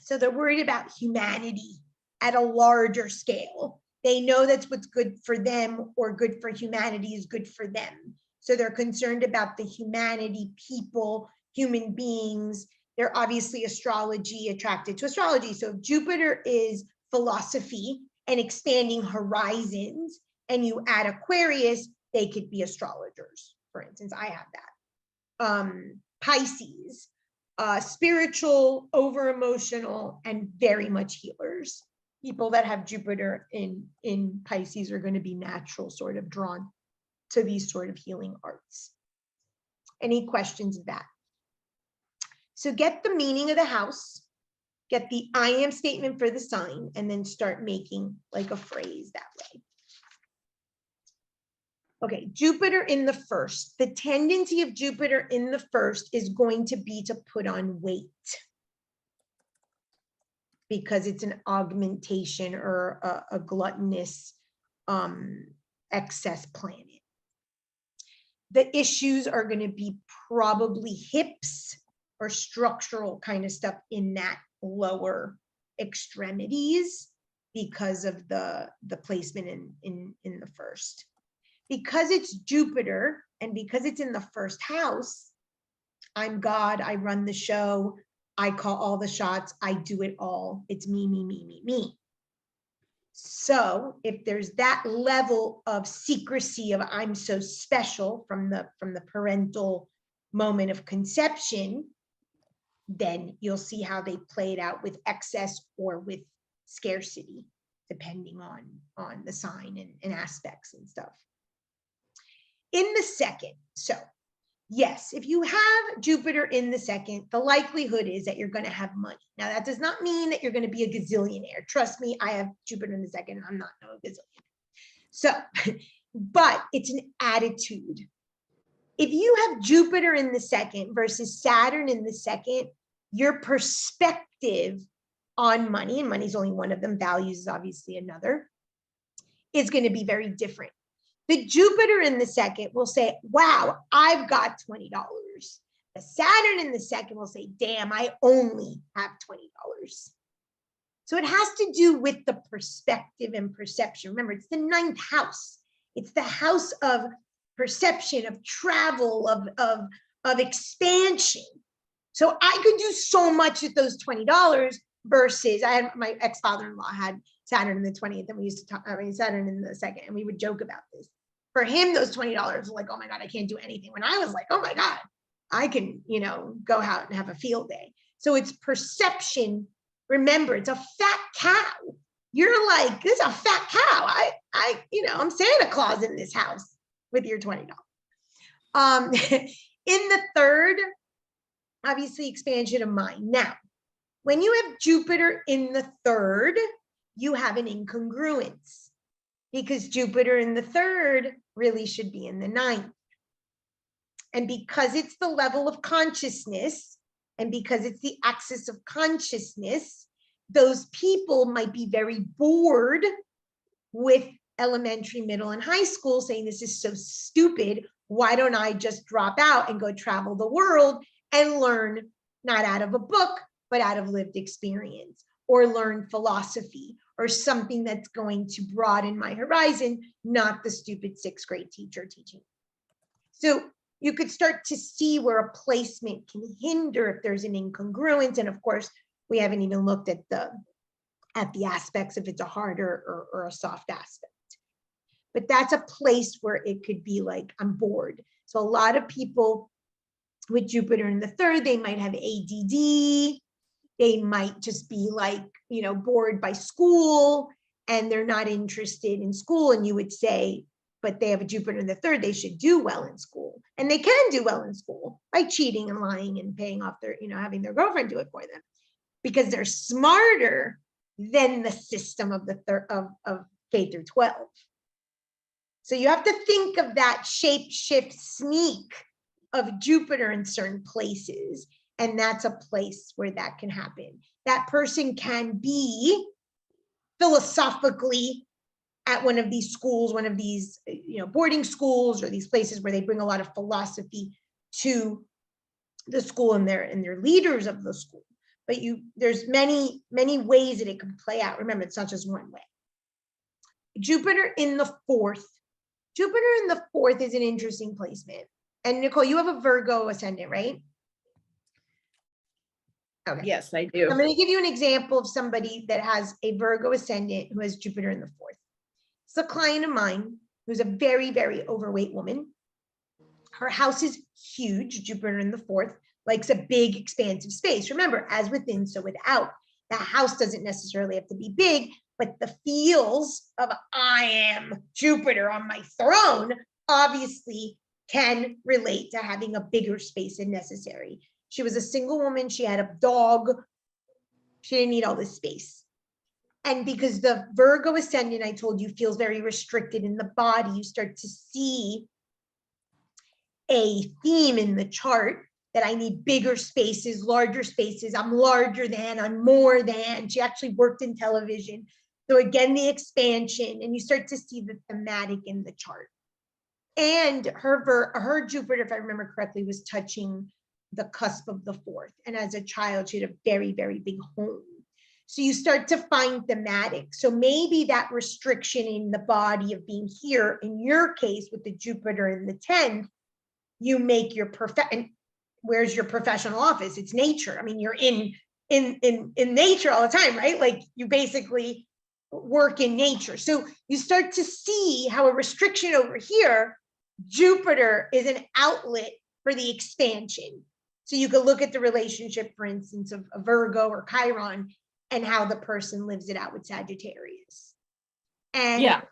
So they're worried about humanity at a larger scale. They know that's what's good for them or good for humanity is good for them. So they're concerned about the humanity, people, human beings. They're obviously astrology, attracted to astrology. So if Jupiter is philosophy and expanding horizons, and you add Aquarius, they could be astrologers. For instance, I have that. Pisces, spiritual, over emotional, and very much healers. People that have Jupiter in Pisces are going to be natural, sort of drawn to these sort of healing arts. Any questions of that? So get the meaning of the house, get the I am statement for the sign, and then start making like a phrase that way. Okay, Jupiter in the first. The tendency of Jupiter in the first is going to be to put on weight because it's an augmentation or a gluttonous excess planet. The issues are going to be probably hips or structural kind of stuff in that lower extremities because of the placement in the first. Because it's Jupiter and because it's in the first house, I'm God, I run the show, I call all the shots, I do it all. It's me, me, me, me, me. So if there's that level of secrecy of I'm so special from the parental moment of conception, then you'll see how they play it out with excess or with scarcity, depending on the sign and aspects and stuff. In the second, so yes, if you have Jupiter in the second, the likelihood is that you're going to have money. Now, that does not mean that you're going to be a gazillionaire. Trust me, I have Jupiter in the second. I'm not no gazillionaire. So, but it's an attitude. If you have Jupiter in the second versus Saturn in the second, your perspective on money, and money is only one of them, values is obviously another, is going to be very different. The Jupiter in the second will say, wow, I've got $20. The Saturn in the second will say, damn, I only have $20. So it has to do with the perspective and perception. Remember, it's the ninth house. It's the house of perception, of travel, of expansion. So I could do so much with those $20 versus I had my ex-father-in-law had Saturn in the 20th, and we used to talk, Saturn in the second, and we would joke about this. For him, those $20 were like, oh my God, I can't do anything. When I was like, oh my God, I can, go out and have a field day. So it's perception. Remember, it's a fat cow. You're like, this is a fat cow. I'm Santa Claus in this house with your $20. In the third, obviously expansion of mind. Now, when you have Jupiter in the third, you have an incongruence because Jupiter in the third really should be in the ninth. And because it's the level of consciousness and because it's the axis of consciousness, those people might be very bored with elementary, middle, and high school saying, this is so stupid. Why don't I just drop out and go travel the world and learn not out of a book, but out of lived experience, or learn philosophy or something that's going to broaden my horizon, not the stupid sixth grade teacher teaching. So you could start to see where a placement can hinder if there's an incongruence. And of course, we haven't even looked at the aspects if it's a hard or a soft aspect. But that's a place where it could be like, I'm bored. So a lot of people with Jupiter in the third, they might have ADD. They might just be like, bored by school and they're not interested in school. And you would say, but they have a Jupiter in the third, they should do well in school. And they can do well in school by cheating and lying and paying off their, having their girlfriend do it for them because they're smarter than the system of of K through 12. So you have to think of that shape shift sneak of Jupiter in certain places. And that's a place where that can happen. That person can be philosophically at one of these schools, one of these, boarding schools or these places where they bring a lot of philosophy to the school and their leaders of the school. But there's many ways that it can play out. Remember, it's not just one way. Jupiter in the fourth. Jupiter in the fourth is an interesting placement. And Nicole, you have a Virgo ascendant, right? Okay. Yes, I do. I'm going to give you an example of somebody that has a Virgo ascendant who has Jupiter in the fourth. It's a client of mine who's a very, very overweight woman. Her house is huge, Jupiter in the fourth, likes a big, expansive space. Remember, as within, so without. The house doesn't necessarily have to be big, but the feels of I am Jupiter on my throne obviously can relate to having a bigger space than necessary. She was a single woman. She had a dog. She didn't need all this space. And because the Virgo ascendant, I told you, feels very restricted in the body, you start to see a theme in the chart that I need bigger spaces, larger spaces. I'm larger than, I'm more than. She actually worked in television. So again, the expansion, and you start to see the thematic in the chart. And her Jupiter, if I remember correctly, was touching the cusp of the fourth. And as a child, she had a very, very big home. So you start to find thematic. So maybe that restriction in the body of being here, in your case, with the Jupiter in the 10th, you make your where's your professional office? It's nature. I mean, you're in nature all the time, right? Like you basically work in nature. So you start to see how a restriction over here, Jupiter is an outlet for the expansion. So you could look at the relationship, for instance, of a Virgo or Chiron and how the person lives it out with Sagittarius. And yeah.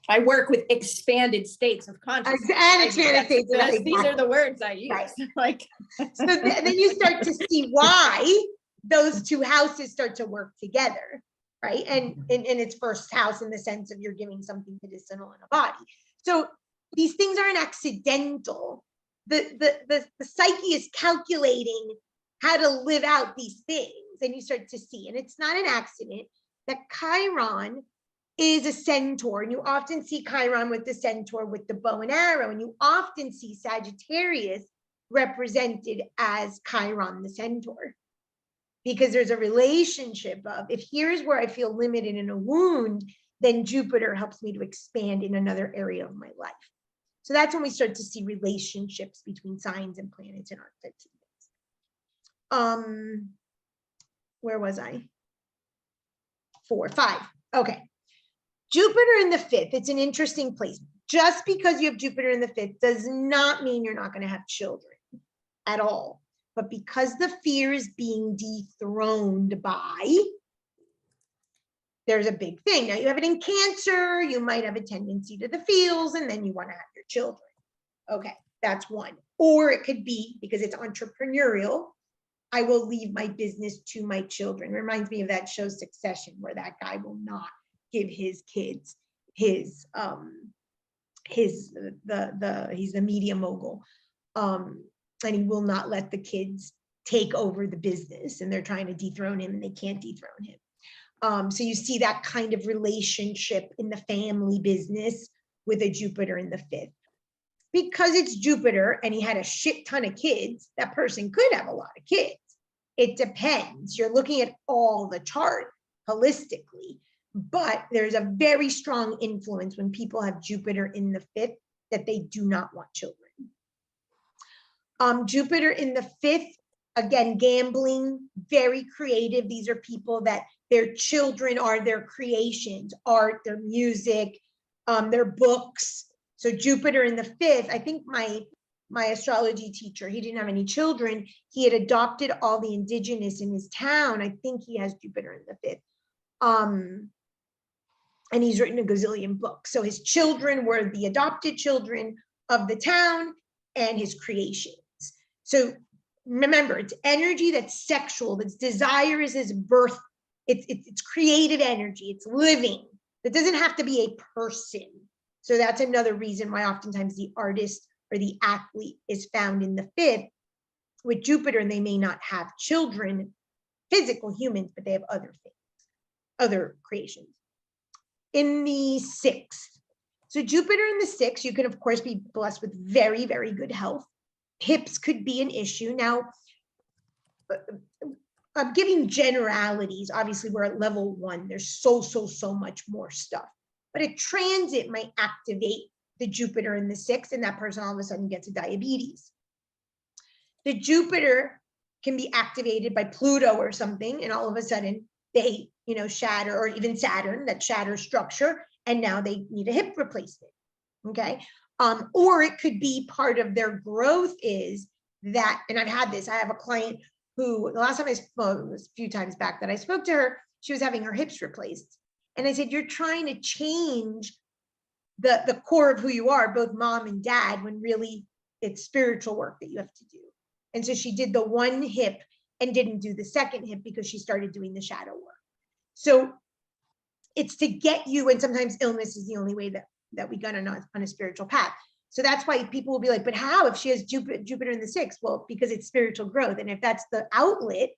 I work with expanded states of consciousness. And expanded states of consciousness. These are the words I use. Right. Like, so then you start to see why those two houses start to work together, right? And in its first house, in the sense of you're giving something medicinal in a body. So these things aren't accidental. The psyche is calculating how to live out these things, and you start to see, and it's not an accident that Chiron is a centaur, and you often see Chiron with the centaur with the bow and arrow, and you often see Sagittarius represented as Chiron the centaur, because there's a relationship of, if here's where I feel limited in a wound, then Jupiter helps me to expand in another area of my life. So that's when we start to see relationships between signs and planets and archetypes and things. Where was I? 4, 5. Okay. Jupiter in the fifth, it's an interesting place. Just because you have Jupiter in the fifth does not mean you're not going to have children at all. But because the fear is being dethroned by, there's a big thing. Now you have it in Cancer, you might have a tendency to the feels, and then you want to have your children. Okay, that's one. Or it could be, because it's entrepreneurial, I will leave my business to my children. It reminds me of that show Succession, where that guy will not give his kids he's the media mogul, and he will not let the kids take over the business, and they're trying to dethrone him and they can't dethrone him. So you see that kind of relationship in the family business with a Jupiter in the fifth. Because it's Jupiter and he had a shit ton of kids, that person could have a lot of kids. It depends. You're looking at all the chart holistically, but there's a very strong influence when people have Jupiter in the fifth that they do not want children. Jupiter in the fifth, again, gambling, very creative. These are people that their children are their creations, art, their music, their books. So Jupiter in the fifth, I think my astrology teacher, he didn't have any children. He had adopted all the indigenous in his town. I think he has Jupiter in the fifth. And he's written a gazillion books. So his children were the adopted children of the town and his creations. So remember, it's energy that's sexual, that's desire is his birth. It's creative energy, it's living. It doesn't have to be a person. So that's another reason why oftentimes the artist or the athlete is found in the fifth with Jupiter, and they may not have children, physical humans, but they have other things, other creations. In the sixth, so Jupiter in the sixth, you can of course be blessed with very, very good health. hips could be an issue. Now, I'm giving generalities. Obviously, we're at level 1. There's so much more stuff. But a transit might activate the Jupiter in the 6th, and that person all of a sudden gets a diabetes. The Jupiter can be activated by Pluto or something, and all of a sudden they, shatter, or even Saturn that shatters structure, and now they need a hip replacement. Okay. Or it could be part of their growth is that, and I've had this, I have a client who, the last time I spoke, it was a few times back that I spoke to her, she was having her hips replaced. And I said, you're trying to change the core of who you are, both mom and dad, when really it's spiritual work that you have to do. And so she did the one hip and didn't do the second hip because she started doing the shadow work. So it's to get you, and sometimes illness is the only way that we got on a spiritual path. So that's why people will be like, but how if she has Jupiter in the 6th? Well, because it's spiritual growth. And if that's the outlet,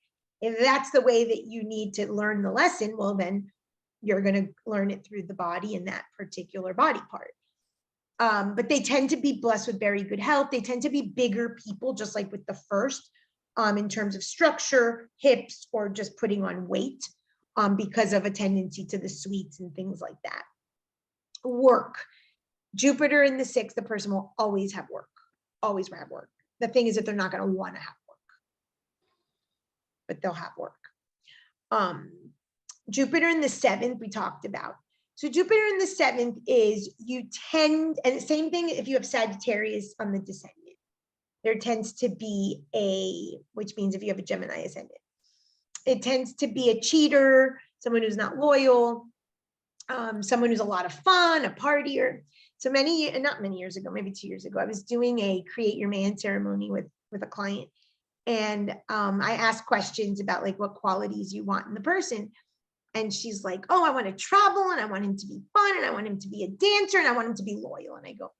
if that's the way that you need to learn the lesson, well, then you're going to learn it through the body in that particular body part. But they tend to be blessed with very good health. They tend to be bigger people, just like with the first, in terms of structure, hips, or just putting on weight, because of a tendency to the sweets and things like that. Work. Jupiter in the 6th, the person will always have work, always have work. The thing is that they're not going to want to have work, but they'll have work. Jupiter in the 7th, we talked about. So Jupiter in the 7th is you tend, and the same thing if you have Sagittarius on the descendant, there tends to be which means if you have a Gemini ascendant, it tends to be a cheater, someone who's not loyal, someone who's a lot of fun, a partier. So not many years ago, maybe 2 years ago, I was doing a create your man ceremony with a client. And I asked questions about like what qualities you want in the person. And she's like, oh, I want to travel, and I want him to be fun, and I want him to be a dancer, and I want him to be loyal. And I go,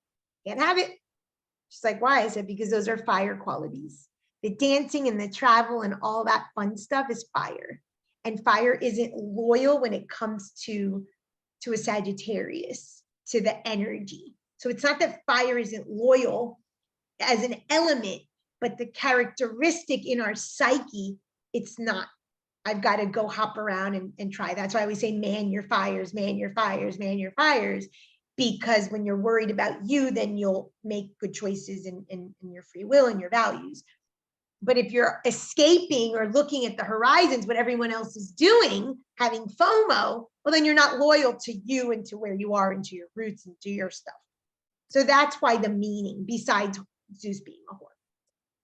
can't have it. She's like, why? I said, because those are fire qualities. The dancing and the travel and all that fun stuff is fire. And fire isn't loyal when it comes to a Sagittarius, to the energy. So it's not that fire isn't loyal as an element, but the characteristic in our psyche, it's not. I've got to go hop around and try. That's why we say, man your fires, man your fires, man your fires. Because when you're worried about you, then you'll make good choices in your free will and your values. But if you're escaping or looking at the horizons, what everyone else is doing, having FOMO, well, then you're not loyal to you and to where you are and to your roots and to your stuff. So that's why the meaning, besides Zeus being a whore.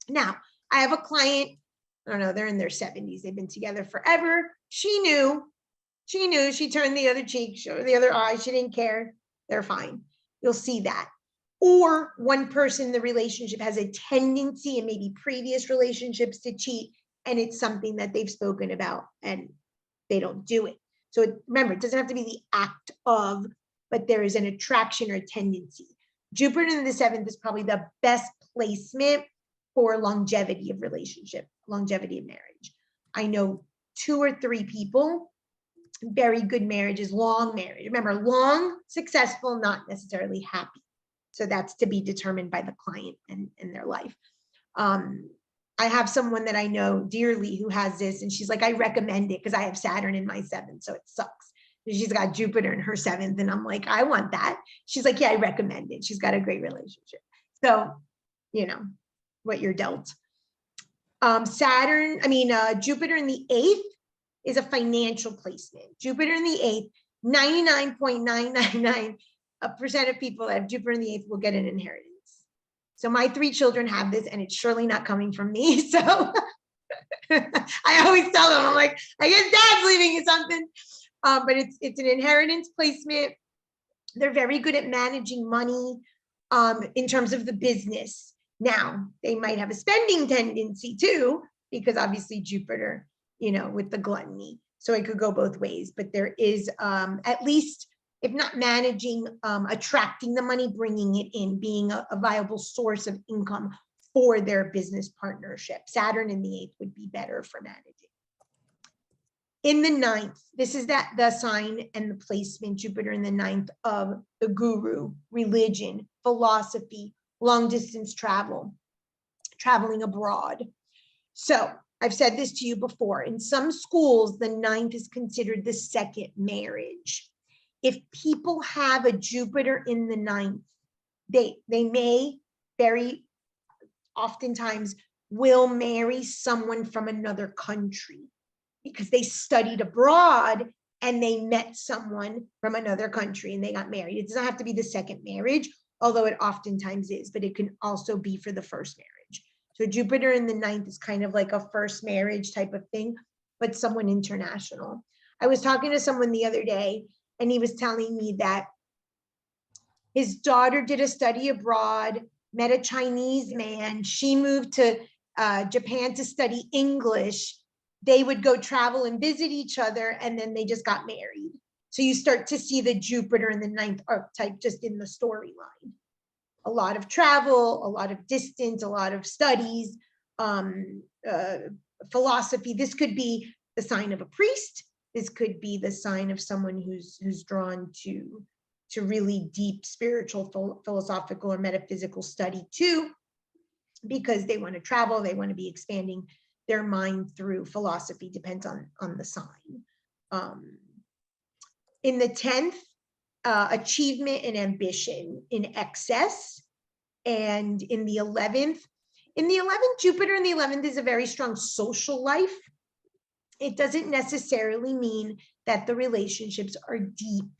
Now, I have a client, I don't know, they're in their 70s. They've been together forever. She knew, she turned the other cheek, or the other eye. She didn't care. They're fine. You'll see that. Or one person in the relationship has a tendency in maybe previous relationships to cheat, and it's something that they've spoken about and they don't do it. So remember, it doesn't have to be the act of, but there is an attraction or a tendency. Jupiter in the 7th is probably the best placement for longevity of relationship, longevity of marriage. I know 2 or 3 people, very good marriages, long marriage. Remember, long, successful, not necessarily happy. So that's to be determined by the client and their life. I have someone that I know dearly who has this, and she's like, I recommend it because I have Saturn in my 7th, so it sucks. She's got Jupiter in her 7th, and I'm like, I want that. She's like, yeah, I recommend it. She's got a great relationship. So, what you're dealt. Jupiter in the 8th is a financial placement. Jupiter in the 8th, 99.999% of people that have Jupiter in the 8th will get an inheritance. So my 3 children have this, and it's surely not coming from me. So I always tell them, I'm like, I guess dad's leaving you something. But it's an inheritance placement. They're very good at managing money in terms of the business. Now, they might have a spending tendency too, because obviously Jupiter, with the gluttony. So it could go both ways, but there is at least, if not managing, attracting the money, bringing it in, being a viable source of income for their business partnership. Saturn in the 8th would be better for managing. In the 9th, this is the sign and the placement, Jupiter in the 9th, of the guru, religion, philosophy, long distance travel. traveling abroad. So I've said this to you before. In some schools, the 9th is considered the second marriage. If people have a Jupiter in the 9th, they may very oftentimes will marry someone from another country because they studied abroad and they met someone from another country and they got married. It doesn't have to be the second marriage, although it oftentimes is, but it can also be for the first marriage. So Jupiter in the 9th is kind of like a first marriage type of thing, but someone international. I was talking to someone the other day and he was telling me that his daughter did a study abroad, met a Chinese man. She moved to Japan to study English. They would go travel and visit each other, and then they just got married. So you start to see the Jupiter in the 9th archetype just in the storyline. A lot of travel, a lot of distance, a lot of studies, philosophy. This could be the sign of a priest. This could be the sign of someone who's drawn to really deep spiritual, philosophical, or metaphysical study too, because they want to travel, they want to be expanding their mind through philosophy, depends on the sign. In the 10th, achievement and ambition in excess. And in the 11th, Jupiter in the 11th is a very strong social life. It doesn't necessarily mean that the relationships are deep.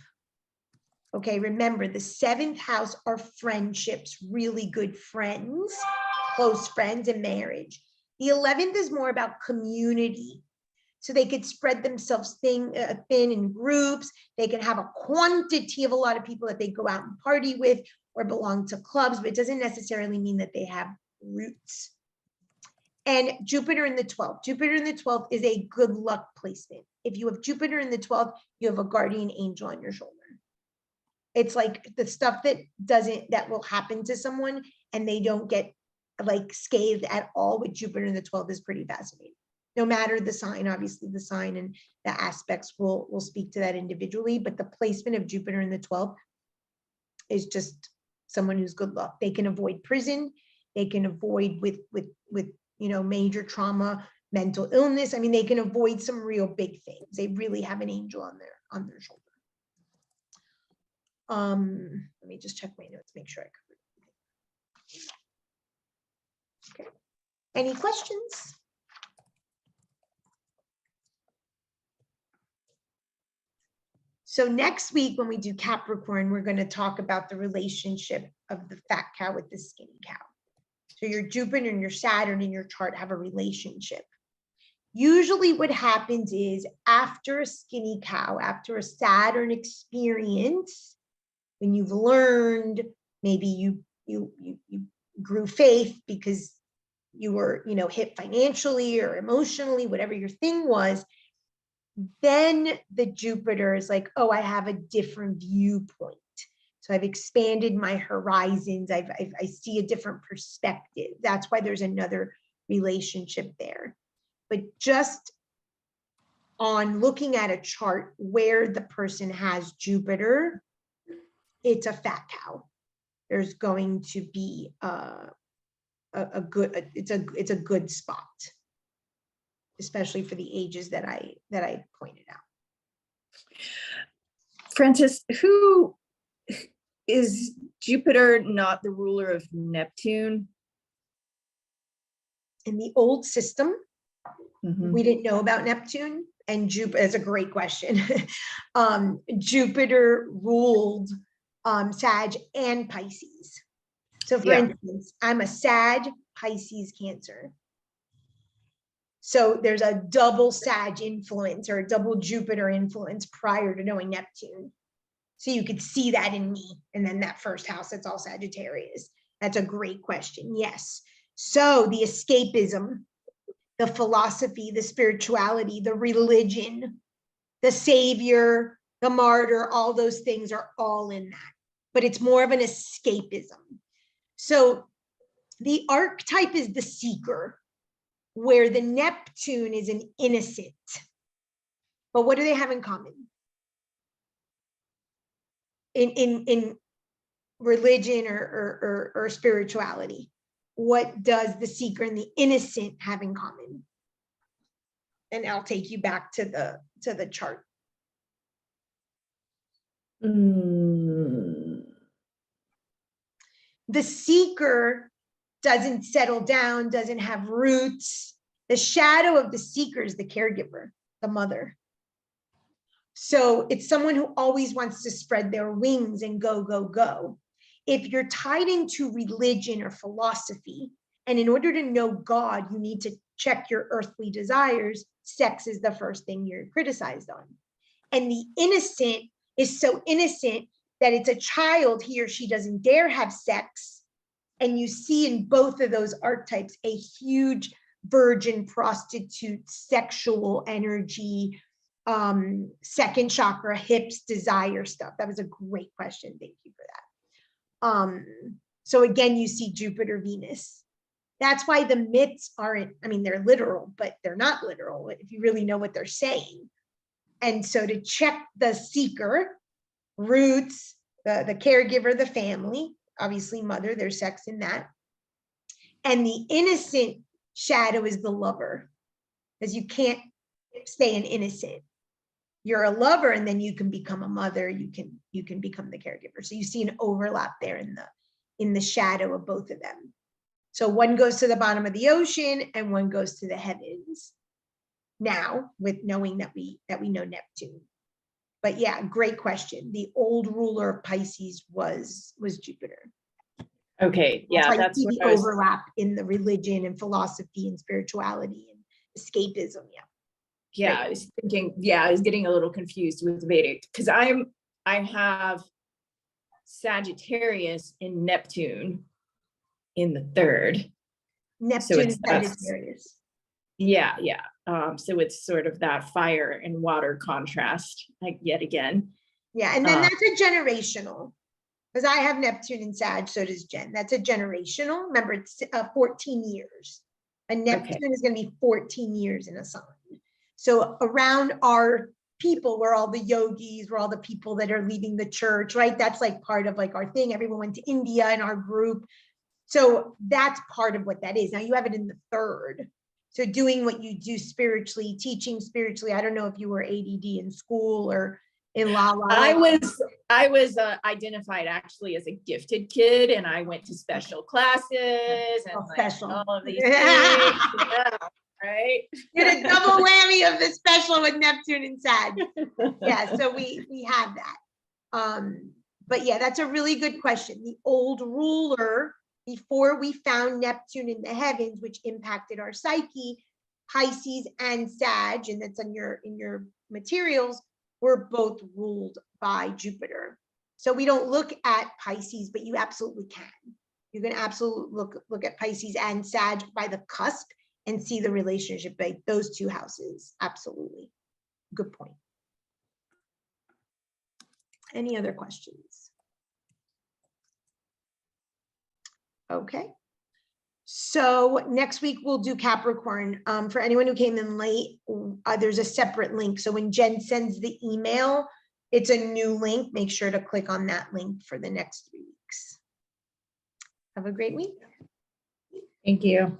Okay, remember the 7th house are friendships, really good friends, close friends, and marriage. The 11th is more about community. So they could spread themselves thin in groups. They can have a quantity of a lot of people that they go out and party with or belong to clubs, but it doesn't necessarily mean that they have roots. And Jupiter in the 12th. Jupiter in the 12th is a good luck placement. If you have Jupiter in the 12th, you have a guardian angel on your shoulder. It's like the stuff that will happen to someone and they don't get like scathed at all with Jupiter in the 12th is pretty fascinating. No matter the sign, obviously the sign and the aspects will speak to that individually, but the placement of Jupiter in the 12th is just someone who's good luck. They can avoid prison. They can avoid with major trauma, mental illness. I mean, they can avoid some real big things. They really have an angel on their shoulder. Let me just check my notes, make sure I covered it. Okay. Any questions? So next week, when we do Capricorn, we're going to talk about the relationship of the fat cow with the skinny cow. So your Jupiter and your Saturn in your chart have a relationship. Usually what happens is after a skinny cow, after a Saturn experience, when you've learned, maybe you grew faith because you were, hit financially or emotionally, whatever your thing was, then the Jupiter is like, oh, I have a different viewpoint. So I've expanded my horizons. I see a different perspective. That's why there's another relationship there. But just on looking at a chart where the person has Jupiter, it's a fat cow. There's going to be a good spot, especially for the ages that I pointed out. Francis, who is Jupiter not the ruler of Neptune? In the old system, Mm-hmm. we didn't know about Neptune, and Jupiter is a great question. Jupiter ruled Sag and Pisces. So for instance, I'm a Sag, Pisces, Cancer. So there's a double Sag influence or a double Jupiter influence prior to knowing Neptune. So you could see that in me. And then that first house, it's all Sagittarius. That's a great question. Yes. So the escapism, the philosophy, the spirituality, the religion, the savior, the martyr, all those things are all in that. But it's more of an escapism. So the archetype is the seeker, where the Neptune is an innocent. But what do they have in common? In religion or spirituality? what does the seeker and the innocent have in common? And I'll take you back to the chart. Mm. The seeker doesn't settle down, doesn't have roots. The shadow of the seeker is the caregiver, the mother. So it's someone who always wants to spread their wings and go, go, go. If you're tied into religion or philosophy, and in order to know God, you need to check your earthly desires, sex is the first thing you're criticized on. And the innocent is so innocent that it's a child, he or she doesn't dare have sex. And you see in both of those archetypes a huge virgin prostitute sexual energy, second chakra, hips, desire stuff. That was a great question. Thank you for that. So again, you see Jupiter, Venus. That's why the myths aren't, I mean, they're literal, but they're not literal if you really know what they're saying. And so to check the seeker, roots, the caregiver, the family, obviously mother, there's sex in that. And the innocent shadow is the lover, because you can't stay an innocent. You're a lover and then you can become a mother, you can become the caregiver. So you see an overlap there in the shadow of both of them. So one goes to the bottom of the ocean and one goes to the heavens. Now, with knowing that we know Neptune. But yeah, great question. The old ruler of Pisces was Jupiter. Okay, yeah, That's that's what the I was, overlap in the religion and philosophy and spirituality and escapism. yeah, I was thinking, yeah, I was getting a little confused with Vedic because I have Sagittarius in Neptune in the third. Neptune it's and Sagittarius. Yeah. So it's sort of that fire and water contrast, like yet again. Yeah, and then that's a generational. Because I have Neptune and Sag, so does Jen. That's a generational. Remember, it's 14 years. And Neptune is going to be 14 years in a sign. So around our people, we're all the yogis, we're all the people that are leaving the church, right? That's like part of like our thing. Everyone went to India in our group. So that's part of what that is. Now you have it in the third. So doing what you do spiritually, teaching spiritually. I don't know if you were ADD in school or in La La. I was identified actually as a gifted kid, and I went to special classes and special. all of these things. Yeah, right? You had a double whammy of the special with Neptune and Sag. Yeah, so we have that. But yeah, that's a really good question. The old ruler, before we found Neptune in the heavens, which impacted our psyche, Pisces and Sag, and that's in your materials, were both ruled by Jupiter. So we don't look at Pisces, but you absolutely can. You can absolutely look at Pisces and Sag by the cusp and see the relationship by those two houses. Absolutely. Good point. Any other questions? Okay. So next week we'll do Capricorn. For anyone who came in late, there's a separate link. So when Jen sends the email, it's a new link. Make sure to click on that link for the next 3 weeks. Have a great week. Thank you.